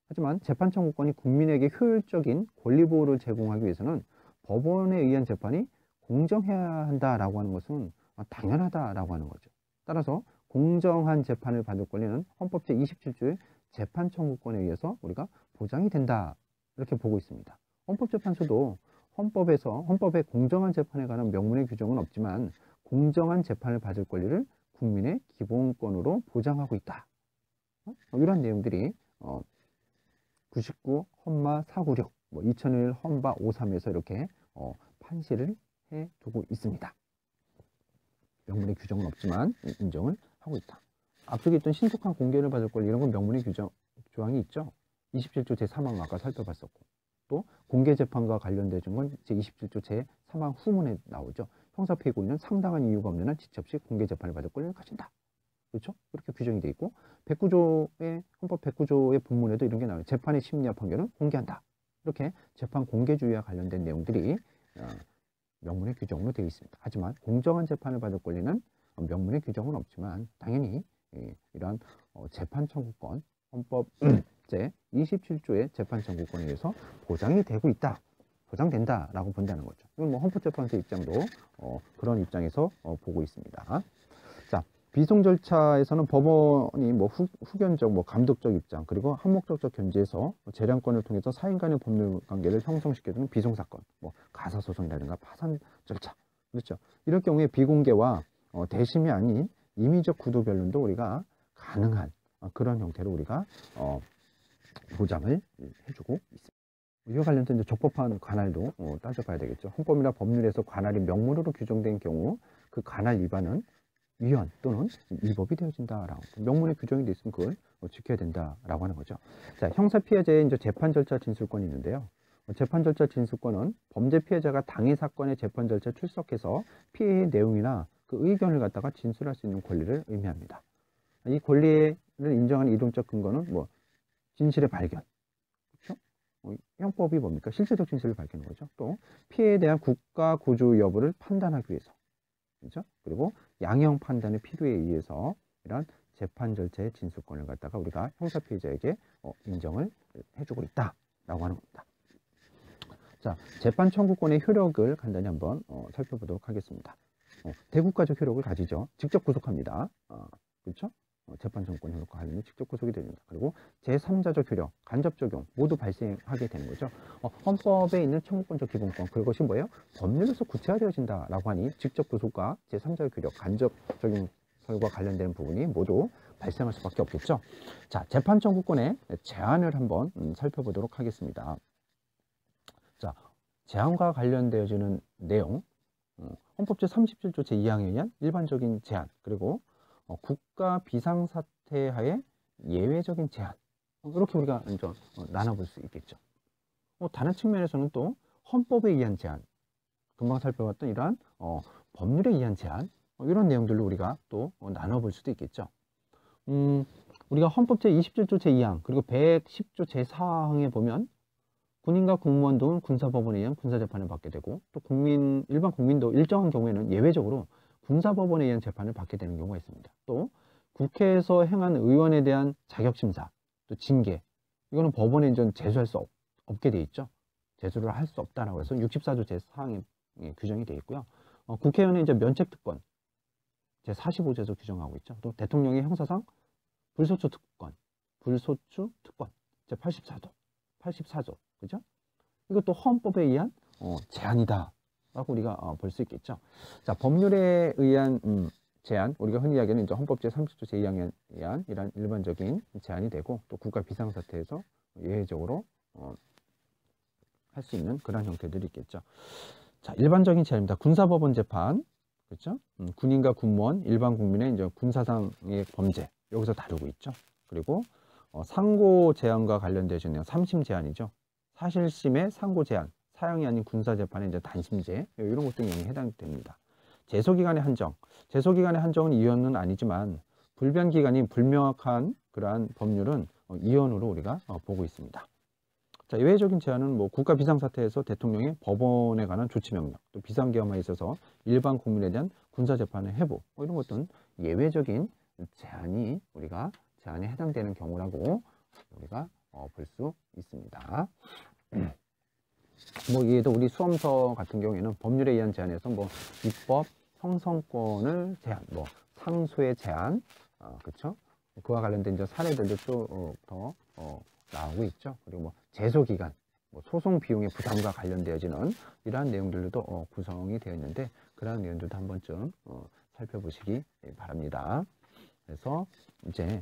하지만 재판 청구권이 국민에게 효율적인 권리 보호를 제공하기 위해서는 법원에 의한 재판이 공정해야 한다라고 하는 것은 당연하다라고 하는 거죠. 따라서 공정한 재판을 받을 권리는 헌법 제27조의 재판 청구권에 의해서 우리가 보장이 된다 이렇게 보고 있습니다. 헌법재판소도 헌법에 공정한 재판에 관한 명문의 규정은 없지만 공정한 재판을 받을 권리를 국민의 기본권으로 보장하고 있다. 이런 내용들이 99 헌마 496, 2001 헌바 53에서 이렇게 판시를 해두고 있습니다. 명문의 규정은 없지만 인정을 하고 있다. 앞쪽에 있던 신속한 공개를 받을 권리 이런 건 명문의 조항이 있죠. 27조 제3항 아까 살펴봤었고 또 공개재판과 관련된 건 제27조 제3항 후문에 나오죠. 형사피고인은 상당한 이유가 없는 한 지체 없이 공개재판을 받을 권리를 가진다. 그렇죠? 그렇게 규정이 되어 있고 헌법 109조의 본문에도 이런 게 나와요. 재판의 심리와 판결은 공개한다. 이렇게 재판 공개주의와 관련된 내용들이 명문의 규정으로 되어 있습니다. 하지만 공정한 재판을 받을 권리는 명문의 규정은 없지만 당연히 이러한 재판 청구권, 헌법 제27조의 재판 청구권에 의해서 보장이 되고 있다. 보장된다라고 본다는 거죠. 이건 헌법재판소 입장도 그런 입장에서 보고 있습니다. 자, 비송 절차에서는 법원이 후견적, 감독적 입장, 그리고 항목적적 견지에서 재량권을 통해서 사인 간의 법률 관계를 형성시켜주는 비송사건, 가사소송이라든가 파산 절차, 그렇죠. 이럴 경우에 비공개와 대심이 아닌 임의적 구도 변론도 우리가 가능한 그런 형태로 우리가 보장을 해주고 있습니다. 이와 관련해서 이제 적법한 관할도 따져봐야 되겠죠. 헌법이나 법률에서 관할이 명문으로 규정된 경우 그 관할 위반은 위헌 또는 위법이 되어진다라고 명문에 규정이 돼 있으면 그걸 지켜야 된다라고 하는 거죠. 자, 형사 피해자의 이제 재판 절차 진술권이 있는데요. 재판 절차 진술권은 범죄 피해자가 당해 사건의 재판 절차에 출석해서 피해의 내용이나 그 의견을 갖다가 진술할 수 있는 권리를 의미합니다. 이 권리를 인정하는 이론적 근거는 진실의 발견, 그렇죠? 형법이 뭡니까? 실체적 진실을 밝히는 거죠. 또 피해에 대한 국가 구조 여부를 판단하기 위해서, 그렇죠? 그리고 양형 판단의 필요에 의해서 이런 재판 절차의 진술권을 갖다가 우리가 형사 피해자에게 인정을 해주고 있다라고 하는 겁니다. 자, 재판 청구권의 효력을 간단히 한번 살펴보도록 하겠습니다. 대국가적 효력을 가지죠. 직접 구속합니다. 그렇죠? 재판 청구권 효력과 관련해 직접 구속이 됩니다. 그리고 제3자적 효력, 간접 적용 모두 발생하게 되는 거죠. 헌법에 있는 청구권적 기본권, 그것이 뭐예요? 법률에서 구체화되어진다라고 하니 직접 구속과 제3자적 효력, 간접 적용설과 관련되는 부분이 모두 발생할 수밖에 없겠죠. 자, 재판 청구권의 제한을 한번 살펴보도록 하겠습니다. 자, 제한과 관련되어지는 내용, 헌법 제37조 제2항에 의한 일반적인 제한, 그리고 국가 비상사태 하에 예외적인 제한, 이렇게 우리가 먼저 나눠볼 수 있겠죠. 다른 측면에서는 또 헌법에 의한 제한, 금방 살펴봤던 이러한 법률에 의한 제한, 이런 내용들로 우리가 또 나눠볼 수도 있겠죠. 우리가 헌법 제27조 제2항 그리고 110조 제4항에 보면 군인과 공무원 등 군사법원에 의한 군사재판을 받게 되고 또 일반 국민도 일정한 경우에는 예외적으로 군사법원에 의한 재판을 받게 되는 경우가 있습니다. 또 국회에서 행한 의원에 대한 자격심사, 또 징계, 이거는 법원에 제소할 수 없게 돼 있죠. 제소를 할 수 없다라고 해서 64조 제4항에 규정이 되어 있고요. 국회의원의 면책특권 제45조에서 규정하고 있죠. 또 대통령의 형사상 불소추 특권 제84조, 그죠? 이것도 헌법에 의한 제한이다 우리가 볼 수 있겠죠. 자, 법률에 의한 제한, 우리가 흔히 이야기하는 이제 헌법 제30조 제2항에 의한 이런 일반적인 제한이 되고, 또 국가 비상사태에서 예외적으로 할 수 있는 그런 형태들이 있겠죠. 자, 일반적인 제한입니다. 군사법원 재판, 그렇죠? 군인과 군무원, 일반 국민의 이제 군사상의 범죄, 여기서 다루고 있죠. 그리고 상고 제한과 관련되어 있는 3심 제한이죠. 사실심의 상고 제한, 사형이 아닌 군사재판의 이제 단심제, 이런 것도 영향에 해당됩니다. 제소기간의 한정, 제소기간의 한정은 이혼은 아니지만 불변기간이 불명확한 그러한 법률은 이혼으로 우리가 보고 있습니다. 자, 예외적인 제한은 뭐 국가 비상사태에서 대통령의 법원에 관한 조치명령, 또 비상계엄에 있어서 일반 국민에 대한 군사재판의 회부, 이런 것들은 예외적인 제한이 우리가 제한에 해당되는 경우라고 우리가 볼 수 있습니다. 뭐 이에도 우리 수험서 같은 경우에는 법률에 의한 제한에서 뭐 입법 형성권을 제한, 뭐 상소의 제한, 그렇죠? 그와 관련된 이제 사례들도 좀 더 나오고 있죠. 그리고 뭐 제소기간, 뭐 소송 비용의 부담과 관련되어지는 이러한 내용들도 구성이 되어 있는데, 그러한 내용들도 한 번쯤 살펴보시기 바랍니다. 그래서 이제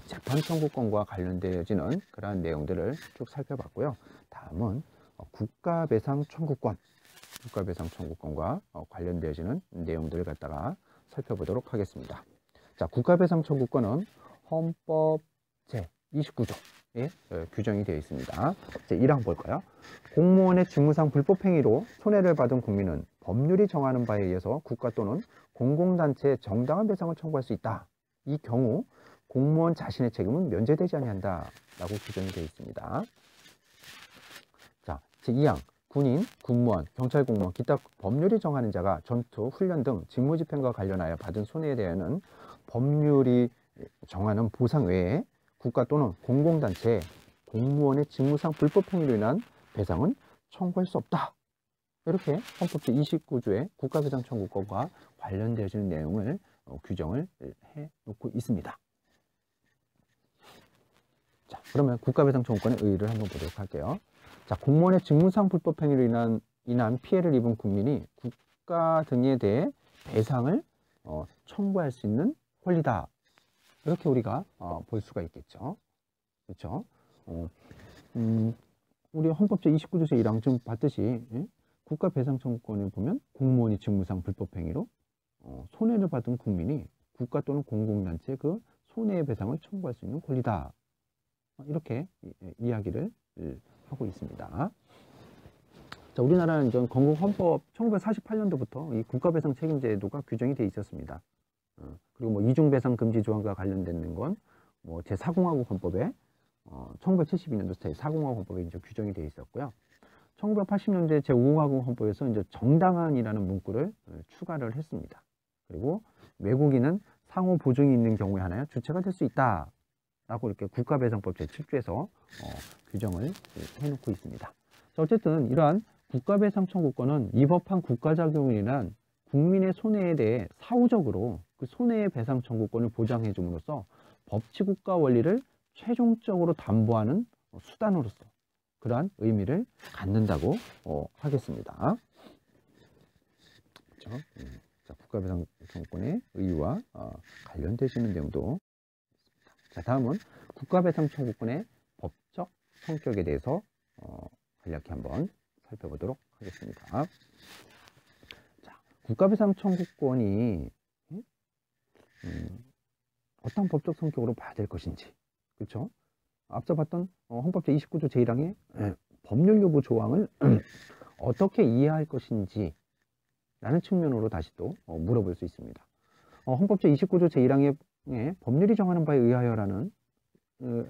재판 청구권과 관련되어지는 그러한 내용들을 쭉 살펴봤고요. 다음은 국가배상 청구권, 국가배상 청구권과 관련되어지는 내용들을 갖다가 살펴보도록 하겠습니다. 자, 국가배상 청구권은 헌법 제29조에 규정이 되어 있습니다. 제 1항 볼까요? 공무원의 직무상 불법행위로 손해를 받은 국민은 법률이 정하는 바에 의해서 국가 또는 공공단체에 정당한 배상을 청구할 수 있다. 이 경우 공무원 자신의 책임은 면제되지 아니한다 라고 규정이 되어 있습니다. 자, 제2항 군인, 군무원, 경찰 공무원, 기타 법률이 정하는 자가 전투, 훈련 등 직무집행과 관련하여 받은 손해에 대해서는 법률이 정하는 보상 외에 국가 또는 공공단체에 공무원의 직무상 불법행위로 인한 배상은 청구할 수 없다. 이렇게 헌법 제29조의 국가배상 청구권과 관련되어지는 내용을 규정을 해놓고 있습니다. 자, 그러면 국가배상 청구권의 의의를 한번 보도록 할게요. 자, 공무원의 직무상 불법행위로 인한 피해를 입은 국민이 국가 등에 대해 배상을 청구할 수 있는 권리다. 이렇게 우리가 볼 수가 있겠죠. 그렇죠? 우리 헌법 제29조 제1항 지금 봤듯이 국가배상 청구권에 보면 공무원이 직무상 불법행위로 손해를 받은 국민이 국가 또는 공공단체에 그 손해배상을 청구할 수 있는 권리다. 이렇게 이야기를 하고 있습니다. 자, 우리나라는 이제 건국헌법 1948년도부터 이 국가배상 책임제도가 규정이 되어 있었습니다. 그리고 뭐 이중배상 금지 조항과 관련된 건 뭐 제4공화국 헌법에 1972년도 제4공화국 헌법에 이제 규정이 되어 있었고요. 1980년대 제5공화국 헌법에서 이제 정당한이라는 문구를 추가를 했습니다. 그리고 외국인은 상호 보증이 있는 경우에 하나여 주체가 될 수 있다. 라고 이렇게 국가배상법 제7조에서 규정을 해놓고 있습니다. 자, 어쨌든 이러한 국가배상 청구권은 위법한 국가작용으로 인한 국민의 손해에 대해 사후적으로 그 손해의 배상 청구권을 보장해 줌으로써 법치국가 원리를 최종적으로 담보하는 수단으로서 그러한 의미를 갖는다고 하겠습니다. 그렇죠? 자, 국가배상 청구권의 의의와 관련되시는 내용도 있습니다. 자, 다음은 국가배상 청구권의 법적 성격에 대해서 간략히 한번 살펴보도록 하겠습니다. 자, 국가배상 청구권이 어떤 법적 성격으로 봐야 될 것인지, 그렇죠? 앞서 봤던 헌법 제29조 제1항의 법률 여부 조항을 어떻게 이해할 것인지 라는 측면으로 다시 또 물어볼 수 있습니다. 헌법 제29조 제1항의 법률이 정하는 바에 의하여라는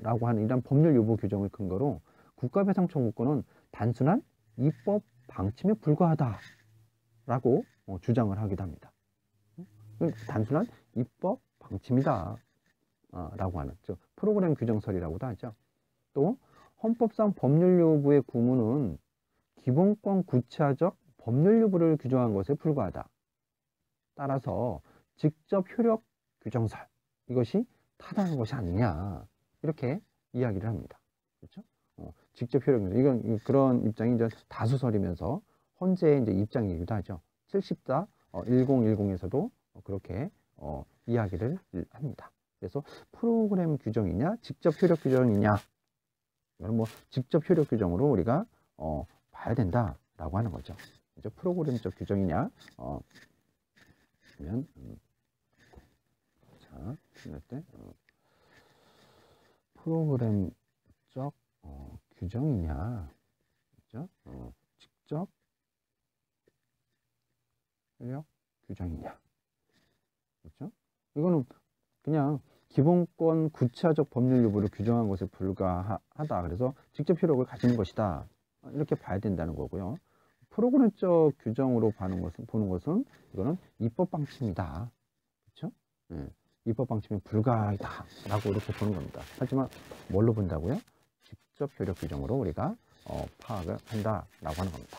라고 하는 이런 법률 여부 규정을 근거로 국가배상 청구권은 단순한 입법 방침에 불과하다 라고 주장을 하기도 합니다. 단순한 입법 방침이다 라고 하는, 즉 프로그램 규정설이라고도 하죠. 또 헌법상 법률 여부의 구문은 기본권 구체화적 법률 여부를 규정한 것에 불과하다. 따라서 직접 효력 규정설, 이것이 타당한 것이 아니냐, 이렇게 이야기를 합니다. 그렇죠? 직접 효력, 이건 그런 입장이 이제 다수설이면서 헌재의 이제 입장이기도 하죠. 74 1010에서도 그렇게 이야기를 합니다. 그래서 프로그램 규정이냐, 직접 효력 규정이냐, 이건 뭐 직접 효력 규정으로 우리가 봐야 된다라고 하는 거죠. 그죠? 프로그램적 규정이냐, 그러면 자, 이럴 때 프로그램적 규정이냐, 그죠? 직접 효력 규정이냐, 그렇죠? 이거는 그냥 기본권 구체화적 법률 여부를 규정한 것에 불과하다. 그래서 직접 효력을 가지는 것이다. 이렇게 봐야 된다는 거고요. 프로그램적 규정으로 보는 것은 이거는 입법 방침이다. 그렇죠? 네. 입법 방침에 불과하다. 라고 이렇게 보는 겁니다. 하지만 뭘로 본다고요? 직접 효력 규정으로 우리가 파악을 한다라고 하는 겁니다.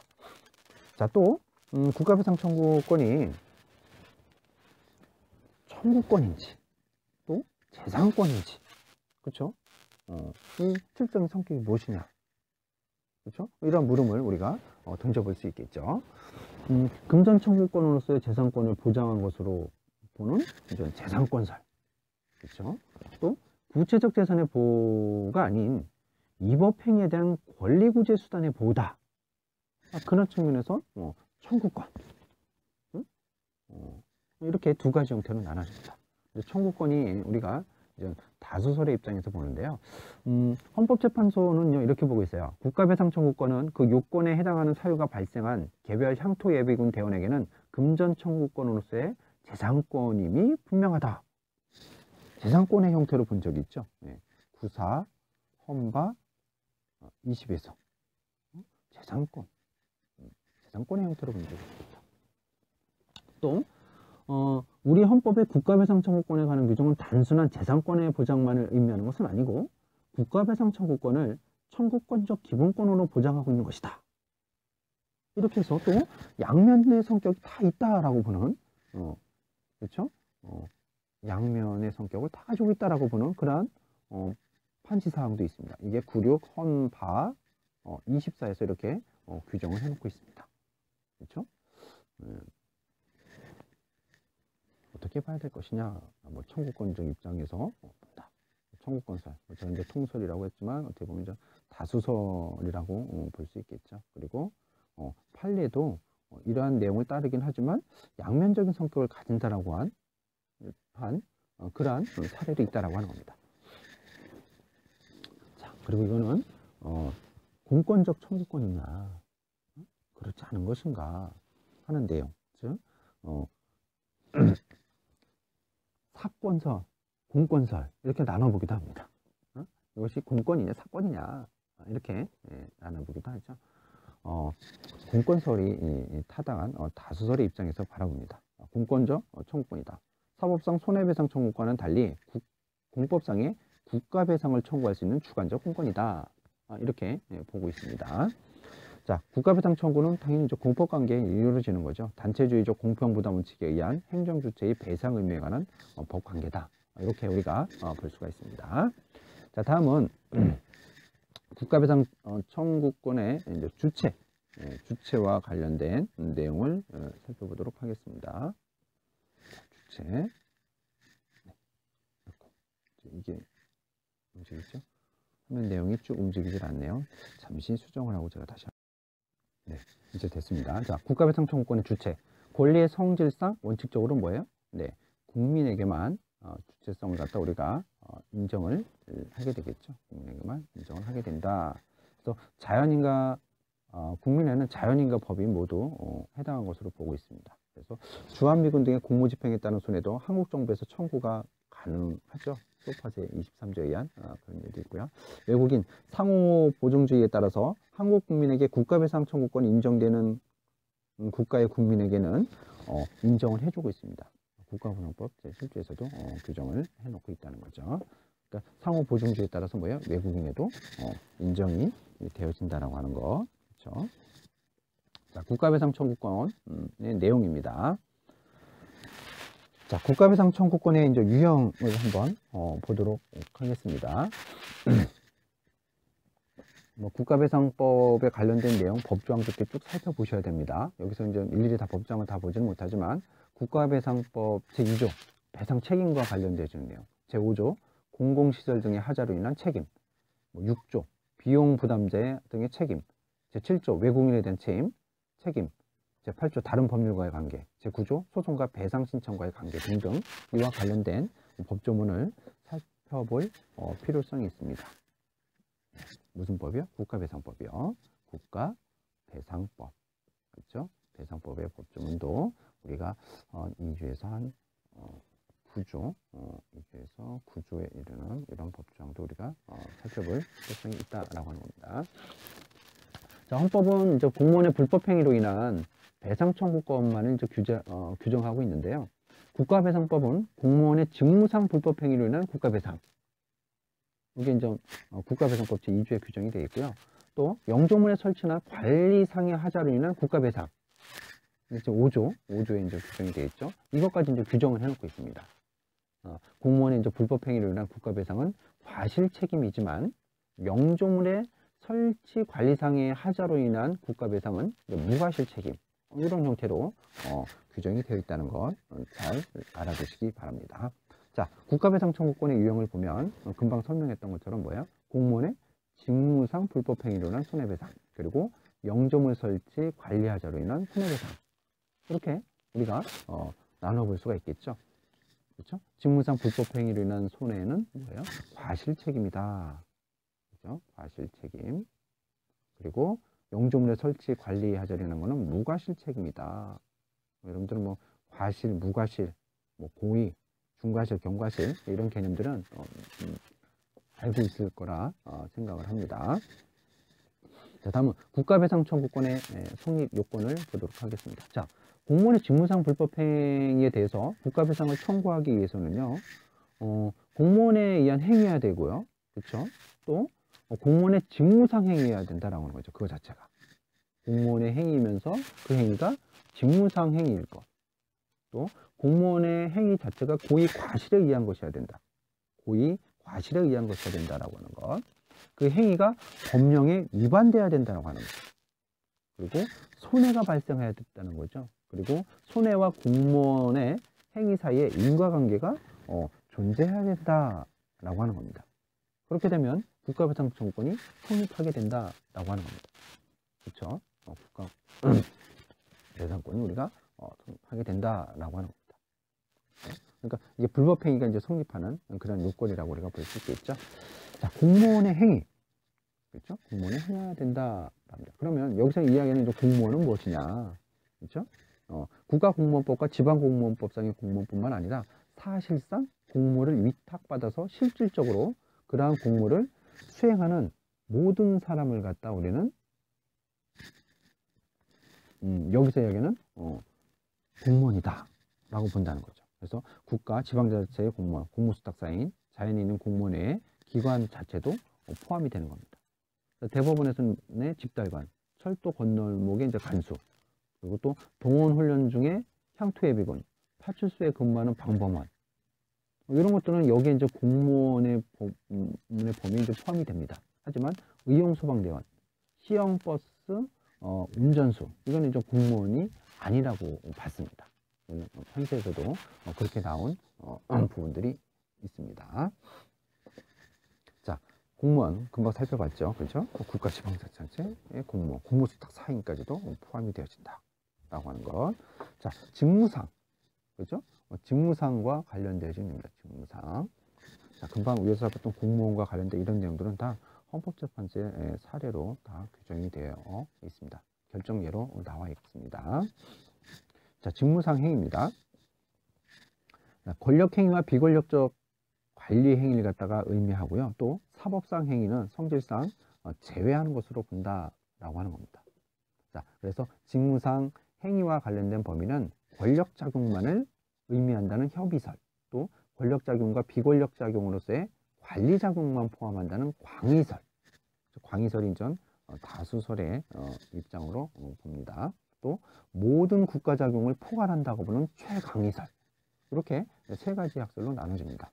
자, 또 국가배상 청구권이 청구권인지 또 재산권인지, 그렇죠? 이 실질적인 성격이 무엇이냐, 그렇죠? 이런 물음을 우리가 던져볼 수 있겠죠. 금전 청구권으로서의 재산권을 보장한 것으로 보는 이제 재산권설, 그렇죠? 또 구체적 재산의 보호가 아닌 위법행위에 대한 권리구제 수단의 보호다. 그런 측면에서 청구권, 이렇게 두 가지 형태로 나눠집니다. 청구권이 우리가 이제 다수설의 입장에서 보는데요. 헌법재판소는요, 이렇게 보고 있어요. 국가배상 청구권은 그 요건에 해당하는 사유가 발생한 개별 향토 예비군 대원에게는 금전 청구권으로서의 재산권임이 분명하다. 재산권의 형태로 본 적이 있죠. 네. 구사, 헌바, 20에서 재산권의 형태로 본 적이 있습니다. 또 우리 헌법의 국가배상 청구권에 관한 규정은 단순한 재산권의 보장만을 의미하는 것은 아니고 국가배상 청구권을 청구권적 기본권으로 보장하고 있는 것이다. 이렇게 해서 또 양면의 성격이 다 있다라고 보는, 그렇죠? 양면의 성격을 다 가지고 있다라고 보는 그러한 판시사항도 있습니다. 이게 96 헌바 24에서 이렇게 규정을 해놓고 있습니다. 그렇죠? 어떻게 봐야 될 것이냐? 뭐 청구권적 입장에서 본다. 청구권설, 저는 이제 통설이라고 했지만 어떻게 보면 이제 다수설이라고 볼 수 있겠죠. 그리고 판례도 이러한 내용을 따르긴 하지만 양면적인 성격을 가진다라고 한 그러한 사례도 있다라고 하는 겁니다. 자, 그리고 이거는 공권적 청구권이냐, 그렇지 않은 것인가 하는 내용, 즉 사건설, 공권설 이렇게 나눠보기도 합니다. 이것이 공권이냐 사건이냐 이렇게 나눠보기도 하죠. 공권설이 타당한 다수설의 입장에서 바라봅니다. 공권적 청구권이다. 사법상 손해배상 청구권과는 달리 공법상의 국가배상을 청구할 수 있는 주관적 공권이다. 이렇게 보고 있습니다. 자, 국가배상 청구는 당연히 공법관계에 이루어지는 거죠. 단체주의적 공평부담 원칙에 의한 행정주체의 배상 의무에 관한 법관계다. 이렇게 우리가 볼 수가 있습니다. 자, 다음은 국가배상 청구권의 이제 주체와 관련된 내용을 살펴보도록 하겠습니다. 주체. 네. 이게 움직이죠? 화면 내용이 쭉 움직이질 않네요. 잠시 수정을 하고 제가 다시. 네, 이제 됐습니다. 자, 국가배상 청구권의 주체. 권리의 성질상 원칙적으로 뭐예요? 네, 국민에게만 주체성을 갖다 우리가 인정을 하게 되겠죠. 국민에게만 인정을 하게 된다. 그래서 자연인과 국민에는 자연인과 법인 모두 해당한 것으로 보고 있습니다. 그래서 주한미군 등의 공무집행에 따른 손해도 한국 정부에서 청구가 가능하죠. 소파제 23조에 의한 그런 일도 있고요. 외국인 상호 보증주의에 따라서 한국 국민에게 국가배상 청구권이 인정되는 국가의 국민에게는 인정을 해주고 있습니다. 국가운영법 제7조에서도 규정을 해놓고 있다는 거죠. 그러니까 상호 보증주의에 따라서 뭐예요? 외국인에도 인정이 되어진다라고 하는 거. 그렇죠? 자, 국가배상 청구권의 내용입니다. 자, 국가배상 청구권의 이제 유형을 한번 보도록 하겠습니다. 뭐 국가배상법에 관련된 내용 법조항도 이렇게 쭉 살펴보셔야 됩니다. 여기서 이제 일일이 다 법조항을 다 보지는 못하지만 국가배상법 제2조 배상 책임과 관련되어지는 내용, 제5조 공공시설 등의 하자로 인한 책임, 뭐 6조 비용 부담자 등의 책임, 제7조 외국인에 대한 책임, 제8조 다른 법률과의 관계, 제9조 소송과 배상 신청과의 관계 등등 이와 관련된 법조문을 살펴볼 필요성이 있습니다. 무슨 법이요? 국가배상법이요. 국가배상법. 그렇죠? 배상법의 법조문도 우리가 2주에서 한 9조, 2주에서 9조에 이르는 이런 법조항도 우리가 살펴볼 필요성이 있다라고 하는 겁니다. 자, 헌법은 이제 공무원의 불법행위로 인한 배상 청구권만을 이제 규정하고 있는데요. 국가배상법은 공무원의 직무상 불법행위로 인한 국가배상. 이게 이제 국가배상법 제2조에 규정이 되어 있고요. 또 영조문의 설치나 관리상의 하자로 인한 국가배상. 이제 5조에 이제 규정이 되어 있죠. 이것까지 이제 규정을 해놓고 있습니다. 공무원의 이제 불법행위로 인한 국가배상은 과실 책임이지만 영조문의 설치 관리상의 하자로 인한 국가배상은 무과실 책임. 이런 형태로 규정이 되어 있다는 것 잘 알아두시기 바랍니다. 자, 국가배상 청구권의 유형을 보면 금방 설명했던 것처럼 뭐예요? 공무원의 직무상 불법행위로 인한 손해배상, 그리고 영조물 설치 관리하자로 인한 손해배상. 이렇게 우리가 나눠볼 수가 있겠죠. 그렇죠? 직무상 불법행위로 인한 손해는 뭐예요? 과실책임이다. 그렇죠? 과실책임. 그리고 영조물의 설치 관리하자로 인한 거는 무과실책임이다. 여러분들은 뭐 과실, 무과실, 뭐 고의, 중과실, 경과실 이런 개념들은 알고 있을 거라 생각을 합니다. 자, 다음은 국가배상 청구권의 성립 요건을 보도록 하겠습니다. 자, 공무원의 직무상 불법행위에 대해서 국가배상을 청구하기 위해서는요, 공무원에 의한 행위여야 되고요, 그렇죠? 또 공무원의 직무상 행위여야 된다라고 하는 거죠. 그거 자체가 공무원의 행위이면서 그 행위가 직무상 행위일 것. 또 공무원의 행위 자체가 고의 과실에 의한 것이어야 된다. 고의 과실에 의한 것이어야 된다라고 하는 것. 그 행위가 법령에 위반돼야 된다고 하는 것. 그리고 손해가 발생해야 된다는 거죠. 그리고 손해와 공무원의 행위 사이에 인과관계가 존재해야 된다라고 하는 겁니다. 그렇게 되면 국가배상 청구권이 성립하게 된다라고 하는 겁니다. 그렇죠? 국가배상권이 우리가 성립하게 된다라고 하는 겁니다. 그러니까 이게 불법행위가 이제 성립하는 그런 요건이라고 우리가 볼 수 있겠죠. 자, 공무원의 행위. 그렇죠? 공무원이 해야 된다. 그러면 여기서 이야기하는 이제 공무원은 무엇이냐? 그렇죠? 국가공무원법과 지방공무원법상의 공무원뿐만 아니라 사실상 공무를 위탁받아서 실질적으로 그러한 공무를 수행하는 모든 사람을 갖다 우리는 여기서 이야기하는 공무원이다 라고 본다는 거죠. 그래서 국가, 지방자치의 공무원, 공무수탁사인, 자연이 있는 공무원 외에 기관 자체도 포함이 되는 겁니다. 대법원에서는 집달관, 철도 건널목의 이제 간수, 그리고 또 동원훈련 중에 향토예비군, 파출소에 근무하는 방범원, 이런 것들은 여기에 이제 공무원의 범위에 이제 포함이 됩니다. 하지만 의용소방대원, 시형버스 운전수, 이거는 이제 공무원이 아니라고 봤습니다. 현재에서도 그렇게 나온 부분들이 있습니다. 자, 공무원 금방 살펴봤죠, 그렇죠? 국가지방자치단체의 공무원, 공무수탁사인까지도 포함이 되어진다라고 하는 것. 자, 직무상, 그렇죠? 직무상과 관련되어진 내용입니다. 직무상. 자, 금방 위에서 봤던 공무원과 관련된 이런 내용들은 다 헌법재판소의 사례로 다 규정이 되어 있습니다. 결정예로 나와 있습니다. 자, 직무상 행위입니다. 권력 행위와 비권력적 관리 행위를 갖다가 의미하고요. 또 사법상 행위는 성질상 제외하는 것으로 본다라고 하는 겁니다. 자, 그래서 직무상 행위와 관련된 범위는 권력작용만을 의미한다는 협의설, 또 권력작용과 비권력작용으로서의 관리작용만 포함한다는 광의설, 광의설이 전 다수설의 입장으로 봅니다. 또 모든 국가작용을 포괄한다고 보는 최강의설, 이렇게 세 가지 학설로 나눠집니다.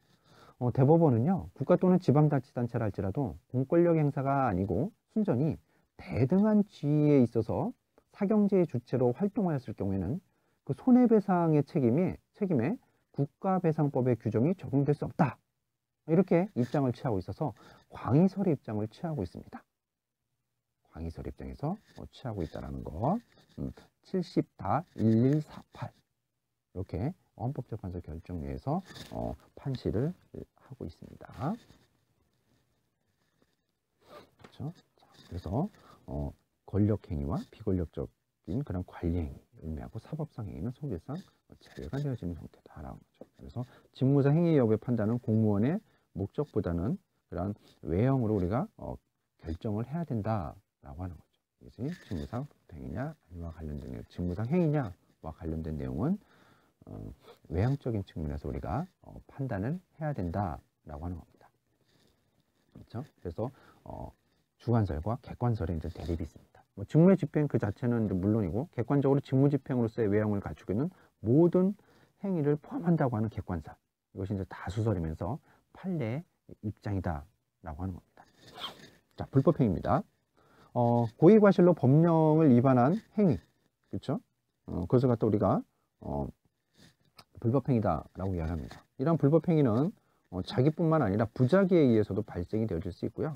대법원은요, 국가 또는 지방자치단체랄지라도 공권력 행사가 아니고 순전히 대등한 지위에 있어서 사경제의 주체로 활동하였을 경우에는 그 손해배상의 책임에 국가배상법의 규정이 적용될 수 없다. 이렇게 입장을 취하고 있어서 광의설의 입장을 취하고 있습니다. 광의설의 입장에서 취하고 있다는 거. 70-1148 이렇게 헌법재판소 결정에서 판시를 하고 있습니다. 그렇죠? 자, 그래서 권력행위와 비권력적인 그런 관리행위 의미하고 사법상 행위는 소비상 제외가 되어지는 형태다라는 거죠. 그래서 직무상 행위 여부의 판단은 공무원의 목적보다는 그런 외형으로 우리가 결정을 해야 된다라고 하는 거죠. 이것이 직무상 행위냐 아니와 관련된 내용, 직무상 행위냐와 관련된 내용은 외형적인 측면에서 우리가 판단을 해야 된다라고 하는 겁니다. 그렇죠? 그래서 주관설과 객관설의 이제 대립이 있습니다. 직무의 집행 그 자체는 이제 물론이고 객관적으로 직무 집행으로서의 외형을 갖추고 있는 모든 행위를 포함한다고 하는 객관설. 이것이 이제 다수설이면서 판례의 입장이다라고 하는 겁니다. 자, 불법행위입니다. 고의과실로 법령을 위반한 행위, 그렇죠? 그것을 갖다 우리가 불법행위다라고 이야기합니다. 이런 불법행위는 자기뿐만 아니라 부자기에 의해서도 발생이 되어질 수 있고요.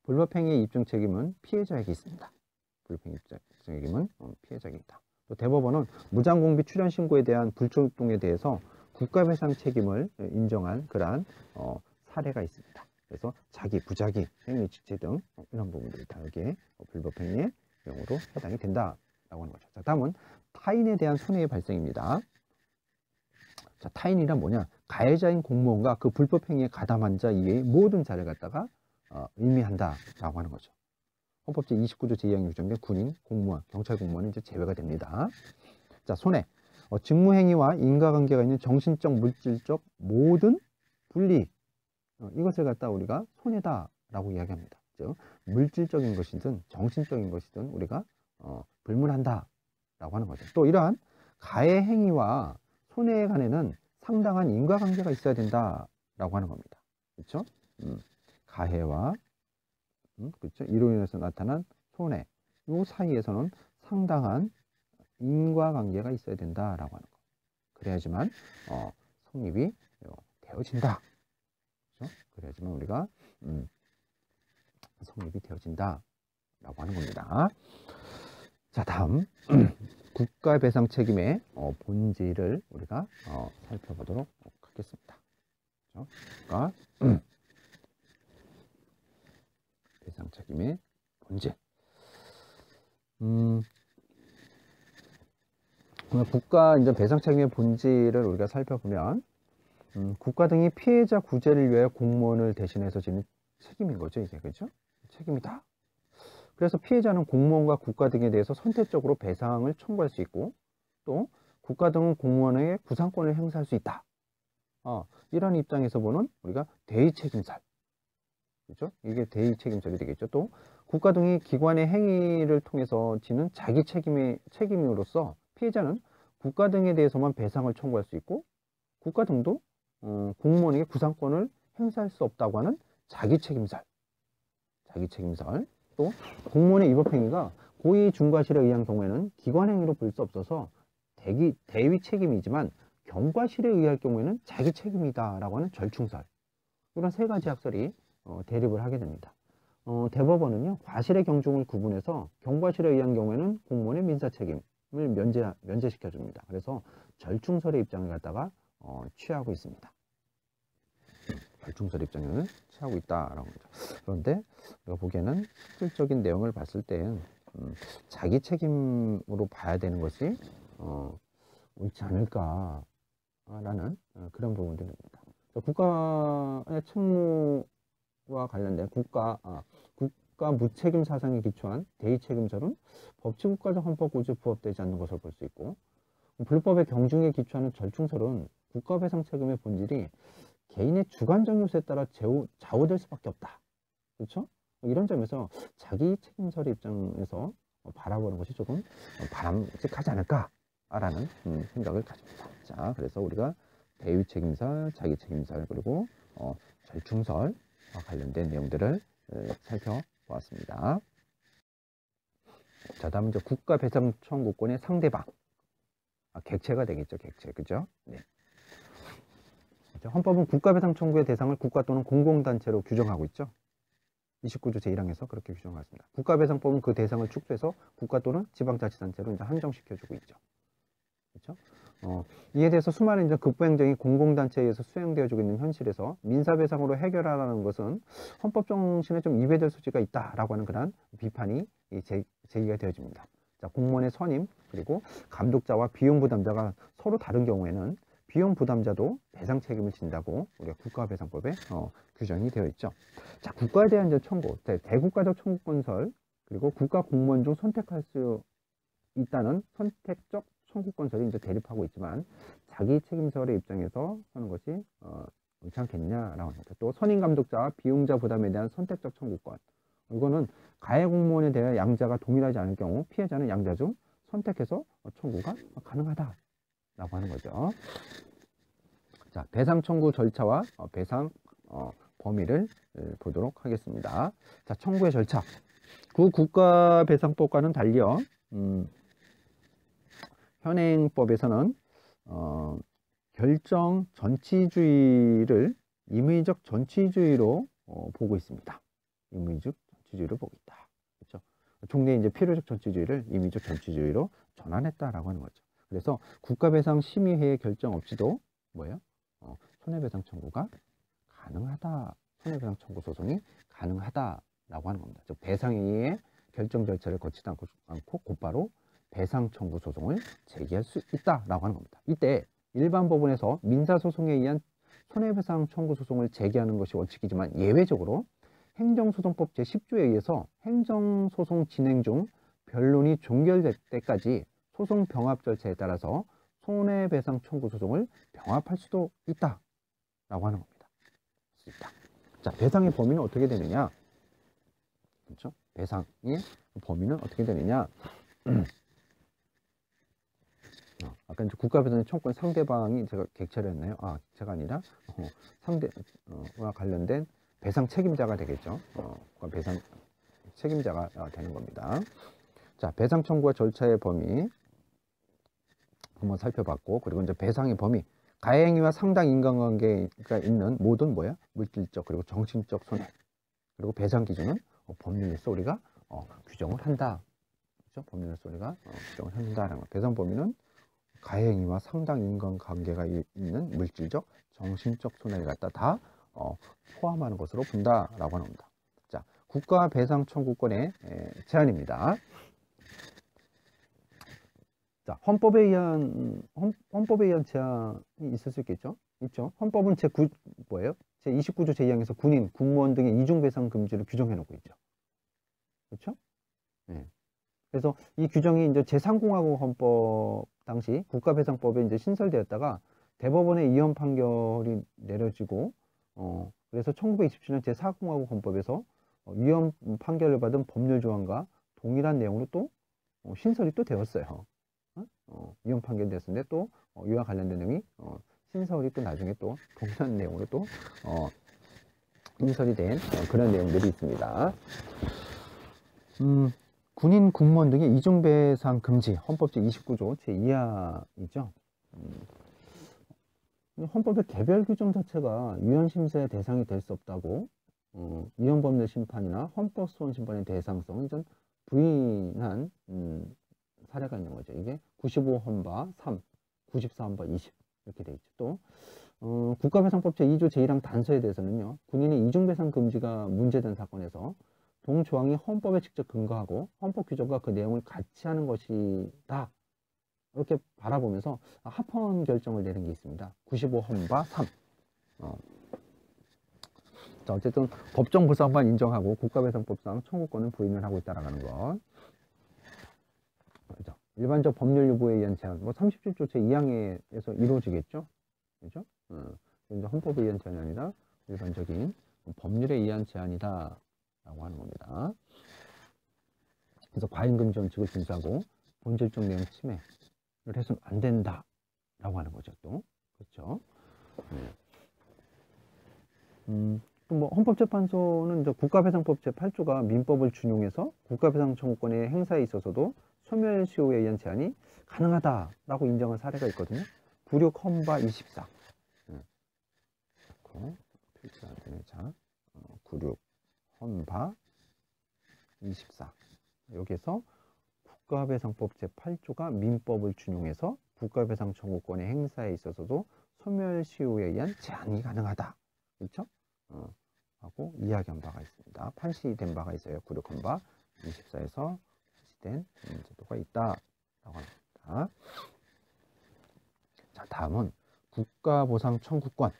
불법행위의 입증 책임은 피해자에게 있습니다. 불법행위 입증 책임은 피해자에게 있다. 또 대법원은 무장공비 출연 신고에 대한 불출동에 대해서 국가배상 책임을 인정한 그러한 사례가 있습니다. 그래서 자기, 부자기, 행위, 직제 등 이런 부분들이 다 여기에 불법행위의 경우로 해당이 된다라고 하는 거죠. 자, 다음은 타인에 대한 손해의 발생입니다. 자, 타인이란 뭐냐? 가해자인 공무원과 그 불법행위에 가담한 자 이외의 모든 자를 갖다가 의미한다라고 하는 거죠. 헌법 제29조 제2항에 규정된 군인, 공무원, 경찰 공무원은 이제 제외가 됩니다. 자, 손해. 직무행위와 인과관계가 있는 정신적, 물질적 모든 불이익. 이것을 갖다 우리가 손해다라고 이야기합니다. 즉, 물질적인 것이든 정신적인 것이든 우리가 불문한다라고 하는 거죠. 또 이러한 가해 행위와 손해에 관해는 상당한 인과관계가 있어야 된다라고 하는 겁니다. 그렇죠? 가해와 그렇죠? 이로 인해서 나타난 손해, 이 사이에서는 상당한 인과관계가 있어야 된다라고 하는 거. 그래야지만 성립이 되어진다. 그렇죠? 그래야지만 우리가 성립이 되어진다라고 하는 겁니다. 자, 다음 국가배상 책임의 본질을 우리가 살펴보도록 하겠습니다. 그렇죠? 국가 배상 책임의 본질. 국가 이제 배상 책임의 본질을 우리가 살펴보면 국가 등이 피해자 구제를 위하여 공무원을 대신해서 지는 책임인 거죠, 이게. 그렇죠? 책임이다. 그래서 피해자는 공무원과 국가 등에 대해서 선택적으로 배상을 청구할 수 있고, 또 국가 등은 공무원에게 구상권을 행사할 수 있다. 이런 입장에서 보는 우리가 대의 책임설. 그렇죠? 이게 대의 책임설이 되겠죠. 또 국가 등이 기관의 행위를 통해서 지는 자기 책임으로서 피해자는 국가 등에 대해서만 배상을 청구할 수 있고, 국가 등도 공무원에게 구상권을 행사할 수 없다고 하는 자기 책임설. 또 공무원의 위법행위가 고의 중과실에 의한 경우에는 기관행위로 볼 수 없어서 대위 책임이지만 경과실에 의할 경우에는 자기 책임이다라고 하는 절충설. 이런 세 가지 학설이 대립을 하게 됩니다. 대법원은요, 과실의 경중을 구분해서 경과실에 의한 경우에는 공무원의 민사 책임을 면제시켜 줍니다. 그래서 절충설의 입장을 갖다가 취하고 있습니다. 절충설 입장을 취하고 있다라고 하죠. 그런데 우리가 보기에는 실질적인 내용을 봤을 때 자기 책임으로 봐야 되는 것이 옳지 않을까라는 그런 부분들입니다. 국가의 책무와 관련된 국가 무책임 사상에 기초한 대의 책임설은 법치 국가적 헌법 구조에 부합되지 않는 것을 볼 수 있고, 불법의 경중에 기초하는 절충설은 국가배상 책임의 본질이 개인의 주관적 요소에 따라 좌우될 수밖에 없다. 그렇죠? 이런 점에서 자기 책임설의 입장에서 바라보는 것이 조금 바람직하지 않을까라는 생각을 가집니다. 자, 그래서 우리가 대의 책임설, 자기 책임설, 그리고 절충설과 관련된 내용들을 살펴보았습니다. 자, 다음 이제 국가 배상 청구권의 상대방. 객체가 되겠죠, 객체. 그죠? 네. 헌법은 국가 배상 청구의 대상을 국가 또는 공공단체로 규정하고 있죠. 29조 제1항에서 그렇게 규정하습니다. 국가배상법은 그 대상을 축소해서 국가 또는 지방자치단체로 이제 한정시켜주고 있죠. 그렇죠? 이에 대해서 수많은 이제 급부행정이 공공단체에 의해서 수행되어지고 있는 현실에서 민사배상으로 해결하라는 것은 헌법 정신에 좀 이배될 소지가 있다라고 하는 그런 비판이 제기가 되어집니다. 자, 공무원의 선임 그리고 감독자와 비용 부담자가 서로 다른 경우에는 비용 부담자도 배상 책임을 진다고 우리가 국가배상법에 규정이 되어 있죠. 자, 국가에 대한 이제 청구, 대국가적 청구권설 그리고 국가 공무원 중 선택할 수 있다는 선택적 청구권설이 이제 대립하고 있지만 자기 책임설의 입장에서 하는 것이 괜찮겠냐라고 합니다. 또 선임 감독자와 비용자 부담에 대한 선택적 청구권. 이거는 가해 공무원에 대해 양자가 동일하지 않을 경우 피해자는 양자 중 선택해서 청구가 가능하다라고 하는 거죠. 자, 배상 청구 절차와 배상 범위를 보도록 하겠습니다. 자, 청구의 절차. 구 국가배상법과는 달리어 현행법에서는 결정 전치주의를 임의적 전치주의로 보고 있습니다. 임의적 전치주의로 보고 있다. 그렇죠? 종래 이제 필요적 전치주의를 임의적 전치주의로 전환했다라고 하는 거죠. 그래서 국가배상심의회의 결정 없이도 뭐예요? 손해배상 청구가 가능하다. 손해배상 청구 소송이 가능하다라고 하는 겁니다. 즉 배상회의의 결정 절차를 거치지 않고 곧바로 배상 청구 소송을 제기할 수 있다라고 하는 겁니다. 이때 일반 법원에서 민사소송에 의한 손해배상 청구 소송을 제기하는 것이 원칙이지만 예외적으로 행정소송법 제10조에 의해서 행정소송 진행 중 변론이 종결될 때까지 소송 병합 절차에 따라서 손해배상 청구 소송을 병합할 수도 있다라고 하는 겁니다. 자, 배상의 범위는 어떻게 되느냐? 그렇죠? 배상의 범위는 어떻게 되느냐? 아까 이제 국가배상 청구권 상대방이 제가 객체를 했나요? 객체가 아니라 상대와 관련된 배상 책임자가 되겠죠. 배상 책임자가 되는 겁니다. 자, 배상 청구와 절차의 범위 한번 살펴봤고, 그리고 이제 배상의 범위, 가해행위와 상당 인간관계가 있는 모든 물질적 그리고 정신적 손해, 그리고 배상 기준은 법률에서 우리가 규정을 한다. 그렇죠? 법률에서 우리가 규정을 한다라는 거. 배상 범위는 가해행위와 상당 인간관계가 있는 물질적, 정신적 손해를 갖다 다 포함하는 것으로 본다라고 하는 겁니다. 자, 국가 배상 청구권의 제한입니다. 자, 헌법에 의한 제한이 있을 수 있겠죠? 있죠. 헌법은 제29조 제2항에서 군인, 군무원 등의 이중배상 금지를 규정해 놓고 있죠. 그렇죠? 네. 그래서 이 규정이 이제 제3공화국 헌법 당시 국가배상법에 이제 신설되었다가 대법원의 이혼 판결이 내려지고 그래서 1927년 제4공화국 헌법에서 위헌 판결을 받은 법률 조항과 동일한 내용으로 또 신설이 또 되었어요. 위헌 판결이 됐는데 또 이와 관련된 내용이 신설이 또 나중에 또 동일한 내용으로 또 신설이 된 그런 내용들이 있습니다. 군인, 군무원 등의 이중배상 금지, 헌법 제29조 제2항이죠. 헌법의 개별 규정 자체가 위헌심사의 대상이 될 수 없다고 위헌법률 심판이나 헌법소원심판의 대상성을 전 부인한 사례가 있는 거죠. 이게 95헌바 3, 94헌바 20 이렇게 돼 있죠. 또 국가배상법 제2조 제1항 단서에 대해서는요, 군인의 이중배상 금지가 문제된 사건에서 동조항이 헌법에 직접 근거하고 헌법 규정과 그 내용을 같이 하는 것이다. 이렇게 바라보면서 합헌 결정을 내린 게 있습니다. 95헌바 3. 자, 어쨌든 법정 불상만 인정하고 국가배상법상 청구권은 부인을 하고 있다라는 것. 그렇죠? 일반적 법률 유보에 의한 제한, 37조 제2항에서 이루어지겠죠. 그렇죠? 이제 헌법에 의한 제한이 아니라 일반적인 법률에 의한 제한이다. 라고 하는 겁니다. 그래서 과잉금지 원칙을 준수하고 본질적 내용 침해를 해서는 안 된다 라고 하는 거죠. 또 그렇죠. 네. 또 뭐 헌법재판소는 이제 국가배상법 제8조가 민법을 준용해서 국가배상 청구권의 행사에 있어서도 소멸시효에 의한 제한이 가능하다라고 인정한 사례가 있거든요. 부륙 헌바 24. 필기가 안 되네. 자, 구륙 헌바 24. 여기에서 국가배상법 제8조가 민법을 준용해서 국가배상 청구권의 행사에 있어서도 소멸시효에 의한 제한이 가능하다. 그렇죠? 하고 이야기한 바가 있습니다. 판시된 바가 있어요. 구륙 헌바 24에서 판시된 제도가 있다라고 합니다. 자, 다음은 국가보상 청구권.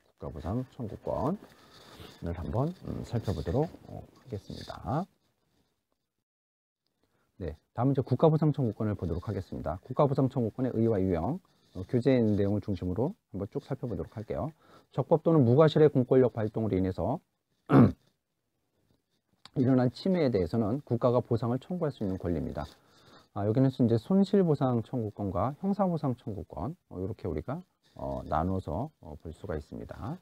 국가보상 청구권을 한번 살펴보도록 하겠습니다. 네, 다음은 이제 국가보상 청구권을 보도록 하겠습니다. 국가보상 청구권의 의의와 유형, 교재 내용을 중심으로 한번 쭉 살펴보도록 할게요. 적법 또는 무과실의 공권력 발동으로 인해서 일어난 침해에 대해서는 국가가 보상을 청구할 수 있는 권리입니다. 여기는 이제 손실보상 청구권과 형사보상 청구권 이렇게 우리가 나눠서 볼 수가 있습니다.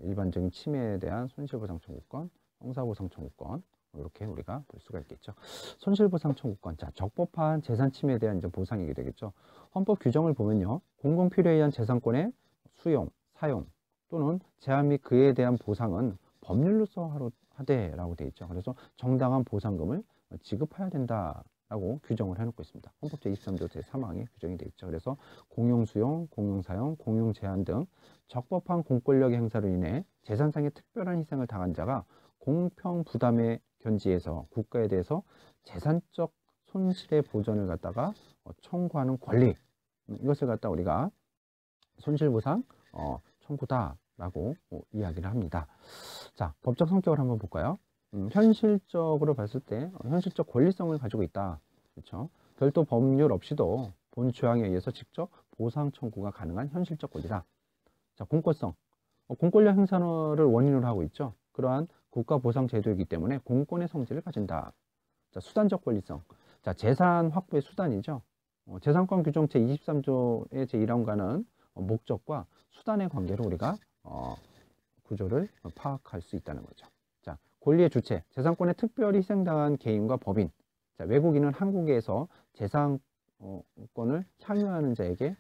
일반적인 침해에 대한 손실보상 청구권, 형사보상 청구권 이렇게 우리가 볼 수가 있겠죠. 손실보상 청구권, 자, 적법한 재산 침해에 대한 이제 보상이게 되겠죠. 헌법 규정을 보면요, 공공필요에 의한 재산권의 수용, 사용 또는 제한 및 그에 대한 보상은 법률로서 하되라고 되어 있죠. 그래서 정당한 보상금을 지급해야 된다라고 규정을 해놓고 있습니다. 헌법 제23조 제3항에 규정이 되어 있죠. 그래서 공용수용, 공용사용, 공용제한 등 적법한 공권력의 행사로 인해 재산상의 특별한 희생을 당한 자가 공평 부담의 견지에서 국가에 대해서 재산적 손실의 보전을 갖다가 청구하는 권리, 이것을 갖다 우리가 손실보상 청구다라고 이야기를 합니다. 자, 법적 성격을 한번 볼까요? 현실적으로 봤을 때 현실적 권리성을 가지고 있다. 그렇죠? 별도 법률 없이도 본 조항에 의해서 직접 보상 청구가 가능한 현실적 권리다. 자, 공권성. 공권력 행사를 원인으로 하고 있죠. 그러한 국가 보상 제도이기 때문에 공권의 성질을 가진다. 자, 수단적 권리성. 자, 재산 확보의 수단이죠. 재산권 규정 제23조의 제1항과는 목적과 수단의 관계로 우리가 구조를 파악할 수 있다는 거죠. 자, 권리의 주체. 재산권에 특별히 희생당한 개인과 법인. 자, 외국인은 한국에서 재산권을 향유하는 자에게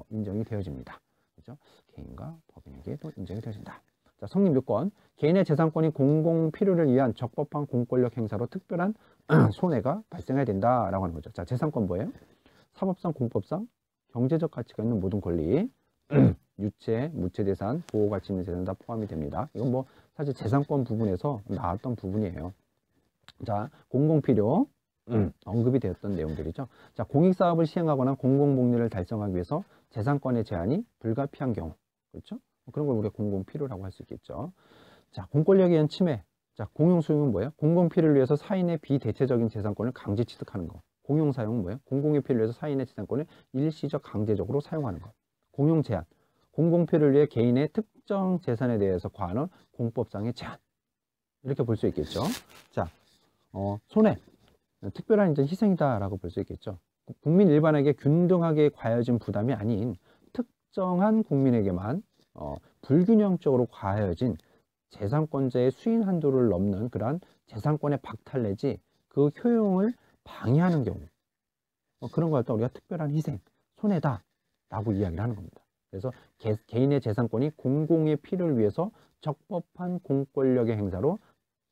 인정이 되어집니다. 그죠? 개인과 법인에게도 인정이 되어진다. 자, 성립요건. 개인의 재산권이 공공 필요를 위한 적법한 공권력 행사로 특별한 손해가 발생해야 된다라고 하는 거죠. 자, 재산권 뭐예요? 사법상, 공법상 경제적 가치가 있는 모든 권리, 유체, 무체 재산, 보호 가치 있는 재산 다 포함이 됩니다. 이건 뭐 사실 재산권 부분에서 나왔던 부분이에요. 자, 공공 필요 언급이 되었던 내용들이죠. 자, 공익사업을 시행하거나 공공복리를 달성하기 위해서 재산권의 제한이 불가피한 경우, 그렇죠? 그런 걸 우리가 공공필요라고 할 수 있겠죠. 자, 공권력에 의한 침해. 자, 공용수용은 뭐예요? 공공필요를 위해서 사인의 비대체적인 재산권을 강제 취득하는 거. 공용사용은 뭐예요? 공공의 필요를 위해서 사인의 재산권을 일시적 강제적으로 사용하는 것. 공용제한. 공공필요를 위해 개인의 특정 재산에 대해서 과하는 공법상의 제한. 이렇게 볼 수 있겠죠. 자, 손해. 특별한 이제 희생이다라고 볼 수 있겠죠. 국민 일반에게 균등하게 과해진 부담이 아닌 특정한 국민에게만 불균형적으로 과해진 재산권자의 수인 한도를 넘는 그러한 재산권의 박탈 내지 그 효용을 방해하는 경우 그런 걸 갖다 우리가 특별한 희생, 손해다라고 이야기를 하는 겁니다. 그래서 개인의 재산권이 공공의 필요를 위해서 적법한 공권력의 행사로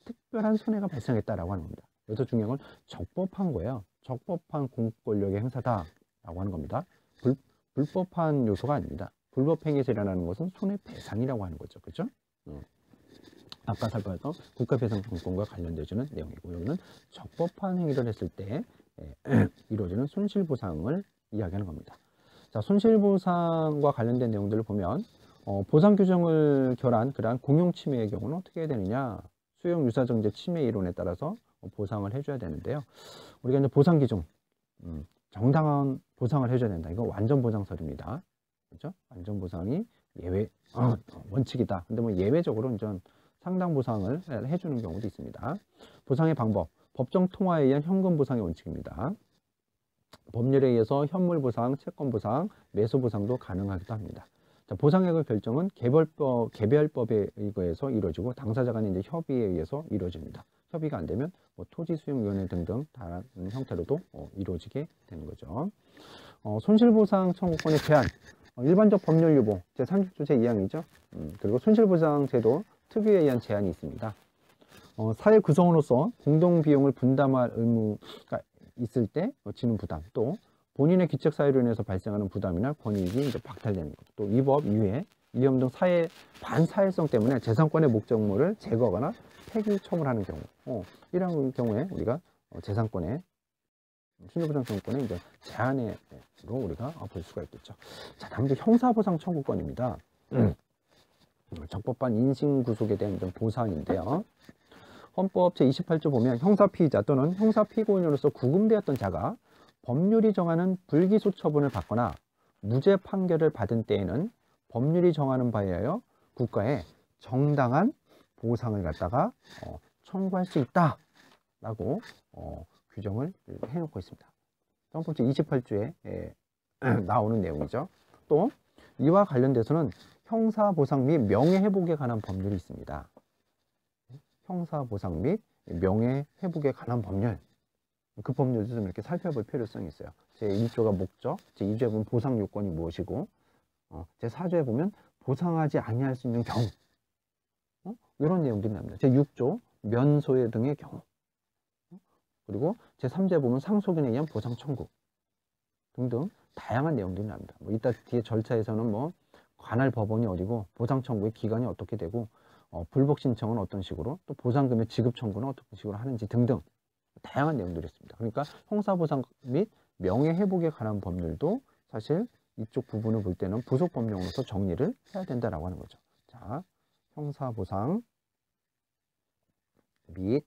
특별한 손해가 발생했다라고 하는 겁니다. 여기서 중요한 건 적법한 거예요. 적법한 공권력의 행사다라고 하는 겁니다. 불법한 요소가 아닙니다. 불법 행위에서 일어나는 것은 손해배상이라고 하는 거죠. 그렇죠? 아까 살펴봤던 국가배상청구권과 관련되어지는 내용이고, 여기는 적법한 행위를 했을 때 이루어지는 손실보상을 이야기하는 겁니다. 자, 손실보상과 관련된 내용들을 보면 보상 규정을 결한 그러한 공용침해의 경우는 어떻게 해야 되느냐? 수용유사정제 침해 이론에 따라서 보상을 해줘야 되는데요. 우리가 이제 보상 기준, 정당한 보상을 해줘야 된다. 이거 완전 보상설입니다. 그렇죠? 완전 보상이 예외 원칙이다. 근데 뭐 예외적으로 이제 상당 보상을 해주는 경우도 있습니다. 보상의 방법, 법정 통화에 의한 현금 보상의 원칙입니다. 법률에 의해서 현물 보상, 채권 보상, 매수 보상도 가능하기도 합니다. 자, 보상액의 결정은 개별법에 의거해서 이루어지고 당사자 간의 이제 협의에 의해서 이루어집니다. 협의가 안 되면 뭐 토지수용위원회 등등 다른 형태로도 이루어지게 되는 거죠. 손실보상 청구권의 제한, 일반적 법률 유보 제30조 제2항이죠. 그리고 손실보상제도 특유에 의한 제한이 있습니다. 사회 구성원으로서 공동비용을 분담할 의무가 있을 때 지는 부담, 또 본인의 기책사유로 인해서 발생하는 부담이나 권익이 이제 박탈되는 것, 또 위법, 유해, 위험 등 반사회성 때문에 재산권의 목적물을 제거하거나 폐기 처분하는 경우, 이런 경우에 우리가 재산권의 손실보상 청구권의 이제 제한으로 우리가 볼 수가 있겠죠. 자, 다음 형사보상 청구권입니다. 적법한 인신구속에 대한 보상인데요. 헌법 제28조 보면 형사피의자 또는 형사피고인으로서 구금되었던 자가 법률이 정하는 불기소 처분을 받거나 무죄 판결을 받은 때에는 법률이 정하는 바에 의하여 국가에 정당한 보상을 갖다가 청구할 수 있다라고 규정을 해놓고 있습니다. 헌법 제28조에 나오는 내용이죠. 또 이와 관련돼서는 형사보상 및 명예회복에 관한 법률이 있습니다. 형사보상 및 명예회복에 관한 법률, 그 법률도 좀 이렇게 살펴볼 필요성이 있어요. 제1조가 목적, 제2조에 보면 보상 요건이 무엇이고, 제4조에 보면 보상하지 아니할 수 있는 경우, 이런 내용들이 나옵니다. 제6조 면소외 등의 경우, 그리고 제3조에 보면 상속인에 의한 보상 청구 등등 다양한 내용들이 나옵니다. 이따 뒤에 절차에서는 관할 법원이 어디고 보상 청구의 기간이 어떻게 되고 불복 신청은 어떤 식으로, 또 보상금의 지급 청구는 어떤 식으로 하는지 등등 다양한 내용들이 있습니다. 그러니까 형사보상 및 명예회복에 관한 법률도 사실 이쪽 부분을 볼 때는 부속 법령으로서 정리를 해야 된다라고 하는 거죠. 자, 형사보상 및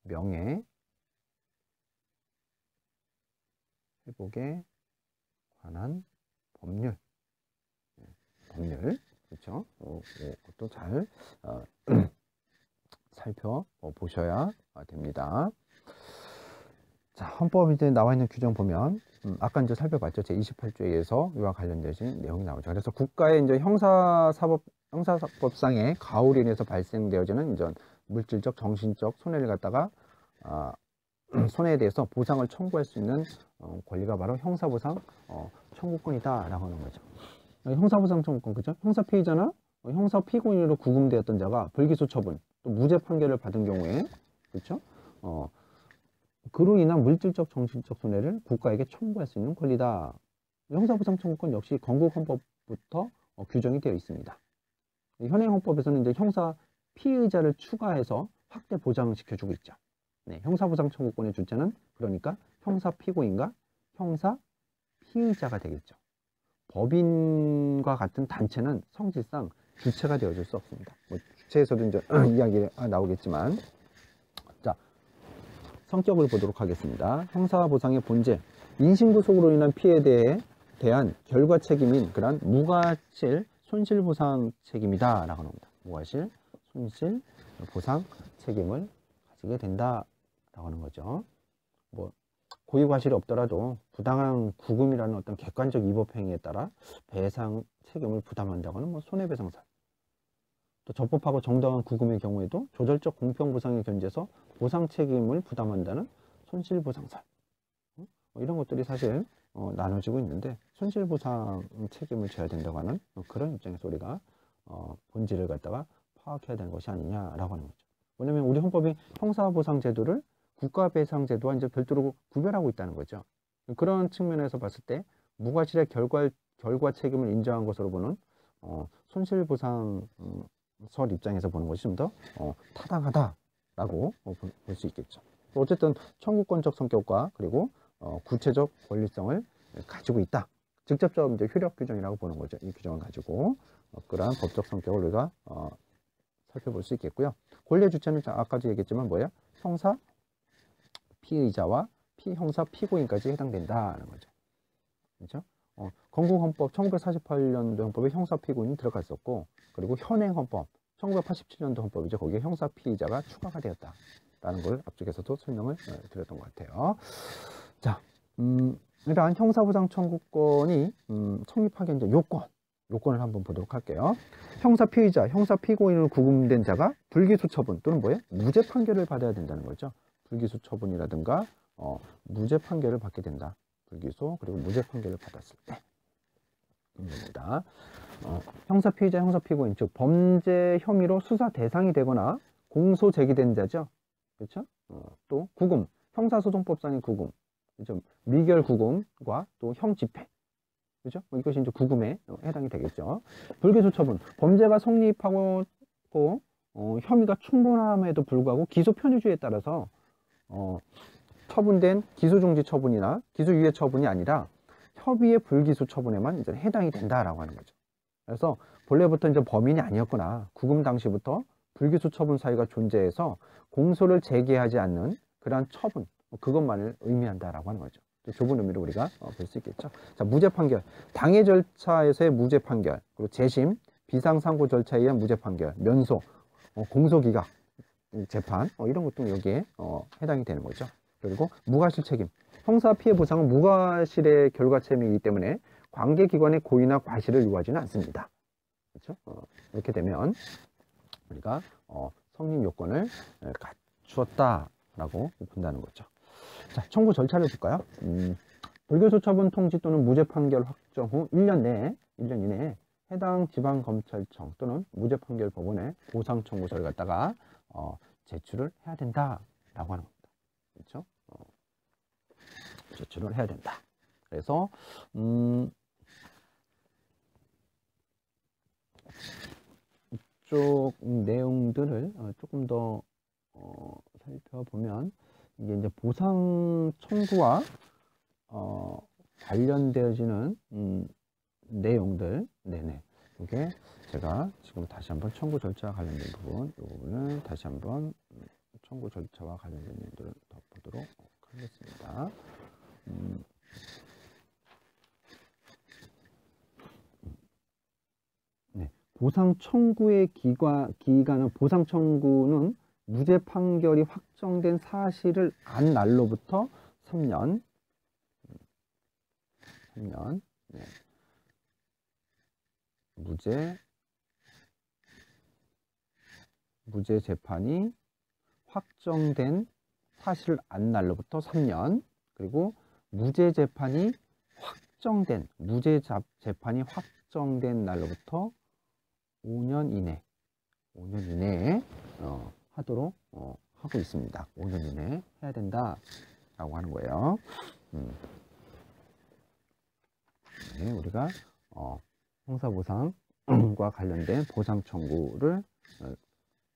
명예회복에 관한 법률, 그렇죠? 그것도 잘 살펴보셔야 됩니다. 자, 헌법에 이제 나와 있는 규정 보면 아까 이제 살펴봤죠. 제28조에서 이와 관련되신 내용이 나오죠. 그래서 국가의 이제 형사사법상의 가울로 인해서 발생되어지는 이제 물질적, 정신적 손해를 갖다가 손해에 대해서 보상을 청구할 수 있는 권리가 바로 형사보상 청구권이다라고 하는 거죠. 형사보상 청구권, 그죠? 형사피의자나 형사피고인으로 구금되었던 자가 불기소 처분, 또 무죄 판결을 받은 경우에, 그렇죠? 그로 인한 물질적, 정신적 손해를 국가에게 청구할 수 있는 권리다. 형사보상 청구권 역시 건국헌법부터 규정이 되어 있습니다. 현행 헌법에서는 이제 형사 피의자를 추가해서 확대 보장시켜주고 있죠. 네, 형사보상 청구권의 주체는 그러니까 형사 피고인과 형사 피의자가 되겠죠. 법인과 같은 단체는 성질상 주체가 되어줄 수 없습니다. 주체에서도 이제 이야기가 나오겠지만, 자, 성격을 보도록 하겠습니다. 형사보상의 본질, 인신구속으로 인한 피해에 대한 결과 책임인 그런 무과실 손실보상 책임이다 라고 합니다. 무과실 손실보상 책임을 가지게 된다 라고 하는 거죠. 고의과실이 없더라도 부당한 구금이라는 어떤 객관적 위법행위에 따라 배상 책임을 부담한다고 하는 손해배상설, 또 적법하고 정당한 구금의 경우에도 조절적 공평보상에 견제해서 보상 책임을 부담한다는 손실보상설, 이런 것들이 사실 나눠지고 있는데, 손실보상 책임을 져야 된다고 하는 그런 입장에서 우리가 본질을 갖다가 파악해야 되는 것이 아니냐라고 하는 거죠. 왜냐하면 우리 헌법이 형사보상제도를 국가배상제도와 이제 별도로 구별하고 있다는 거죠. 그런 측면에서 봤을 때 무과실의 결과 책임을 인정한 것으로 보는 손실보상설 입장에서 보는 것이 좀 더 타당하다라고 볼 수 있겠죠. 어쨌든 청구권적 성격과 그리고 구체적 권리성을 가지고 있다. 직접적 이제 효력 규정이라고 보는 거죠. 이 규정을 가지고 그러한 법적 성격을 우리가 살펴볼 수 있겠고요. 권리의 주체는 아까도 얘기했지만 뭐야? 형사 피의자와 형사 피고인까지 해당된다는 거죠. 그렇죠? 건국헌법 1948년도 헌법에 형사 피고인이 들어갔었고, 그리고 현행 헌법 1987년도 헌법이죠. 거기에 형사 피의자가 추가가 되었다라는 걸 앞쪽에서도 설명을 드렸던 것 같아요. 자, 이러한 형사보상 청구권이 성립하기 이제 요건, 요건을 한번 보도록 할게요. 형사 피의자, 형사 피고인으로 구금된 자가 불기소 처분 또는 뭐예요? 무죄 판결을 받아야 된다는 거죠. 불기소 처분이라든가 무죄 판결을 받게 된다. 불기소 그리고 무죄 판결을 받았을 때 입니다. 형사 피의자, 형사 피고인 즉 범죄 혐의로 수사 대상이 되거나 공소 제기된 자죠. 그렇죠? 또 구금, 형사소송법상의 구금, 그렇죠? 미결 구금과 또 형 집행. 그죠? 이것이 이제 구금에 해당이 되겠죠. 불기소 처분. 범죄가 성립하고 혐의가 충분함에도 불구하고 기소 편의주의에 따라서 처분된 기소중지 처분이나 기소유예 처분이 아니라 협의의 불기소 처분에만 이제 해당이 된다라고 하는 거죠. 그래서 본래부터 이제 범인이 아니었거나 구금 당시부터 불기소 처분 사유가 존재해서 공소를 제기하지 않는 그러한 처분, 그것만을 의미한다라고 하는 거죠. 좁은 의미로 우리가 볼 수 있겠죠. 자, 무죄 판결. 당해 절차에서의 무죄 판결, 그리고 재심, 비상상고 절차에 의한 무죄 판결, 면소, 공소기각, 재판, 이런 것도 여기에 해당이 되는 거죠. 그리고 무과실 책임. 형사 피해 보상은 무과실의 결과 책임이기 때문에 관계기관의 고의나 과실을 요하지는 않습니다. 그렇죠? 이렇게 되면 우리가 성립 요건을 갖추었다라고 본다는 거죠. 자, 청구 절차를 볼까요? 불기소 처분 통지 또는 무죄 판결 확정 후 1년 이내에 해당 지방검찰청 또는 무죄 판결 법원에 보상 청구서를 갖다가 제출을 해야 된다라고 하는 겁니다. 그렇죠? 제출을 해야 된다. 그래서 이쪽 내용들을 조금 더 살펴보면 이게 이제 보상 청구와 관련되어지는 내용들, 이게 제가 지금 다시 한번 청구 절차와 관련된 부분, 이 부분을 다시 한번 청구 절차와 관련된 내용들을 더 보도록 하겠습니다. 보상 청구의 기간은 보상 청구는 무죄 판결이 확정된 사실을 안 날로부터 3년. 네. 무죄 재판이 확정된 사실을 안 날로부터 3년. 그리고 무죄 재판이 확정된 날로부터 5년 이내에 하도록 하고 있습니다. 5년 이내에 해야 된다라고 하는 거예요. 네, 우리가 형사보상과 관련된 보상 청구를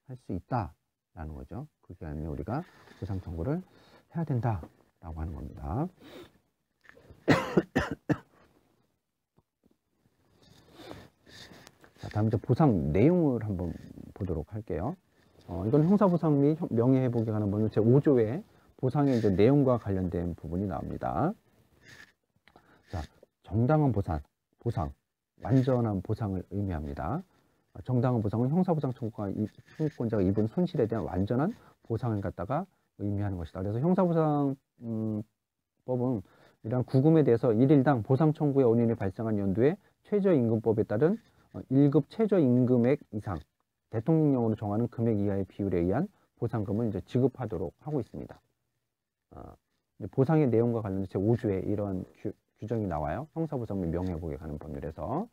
할 수 있다라는 거죠. 그게 아니면 우리가 보상 청구를 해야 된다라고 하는 겁니다. 자, 다음 이제 보상 내용을 한번 보도록 할게요. 이건 형사보상 및 명예회복에 관한 법률 제5조의 보상의 이제 내용과 관련된 부분이 나옵니다. 자, 정당한 보상, 완전한 보상을 의미합니다. 정당한 보상은 형사보상 청구권자가 입은 손실에 대한 완전한 보상을 갖다가 의미하는 것이다. 그래서 형사보상법은 이러한 구금에 대해서 1일당 보상 청구의 원인이 발생한 연도에 최저임금법에 따른 1급 최저임금액 이상 대통령령으로 정하는 금액 이하의 비율에 의한 보상금을 이제 지급하도록 하고 있습니다. 보상의 내용과 관련된 제5조에 이런 규정이 나와요. 형사보상 및 명예회복에 관한 법률에서.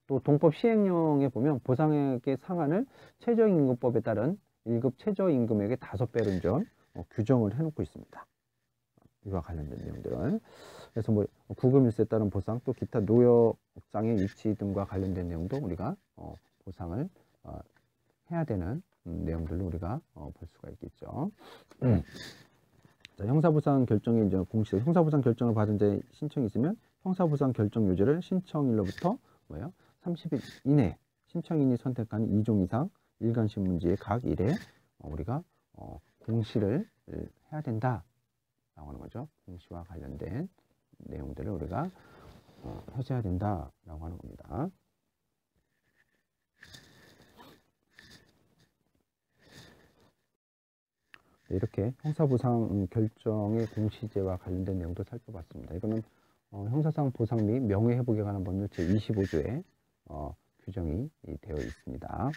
또 동법 시행령에 보면 보상액의 상한을 최저임금법에 따른 1급 최저임금액의 5배로 좀 규정을 해놓고 있습니다. 이와 관련된 내용들은. 그래서 뭐 구금일세에 따른 보상, 또 기타 노역장의 위치 등과 관련된 내용도 우리가 보상을 해야 되는 내용들로 우리가 볼 수가 있겠죠. 자, 형사보상 결정이 이제 공시, 형사보상 결정을 받은 자의 신청이 있으면 형사보상 결정 요지를 신청일로부터 30일 이내 신청인이 선택한 2종 이상 일간신문지의 각 일에 우리가 공시를 해야 된다라고 하는 거죠. 공시와 관련된 내용들을 우리가 해줘야 된다라고 하는 겁니다. 이렇게 형사보상 결정의 공시제와 관련된 내용도 살펴봤습니다. 이거는 형사상 보상 및 명예회복에 관한 법률 제25조에 규정이 되어 있습니다.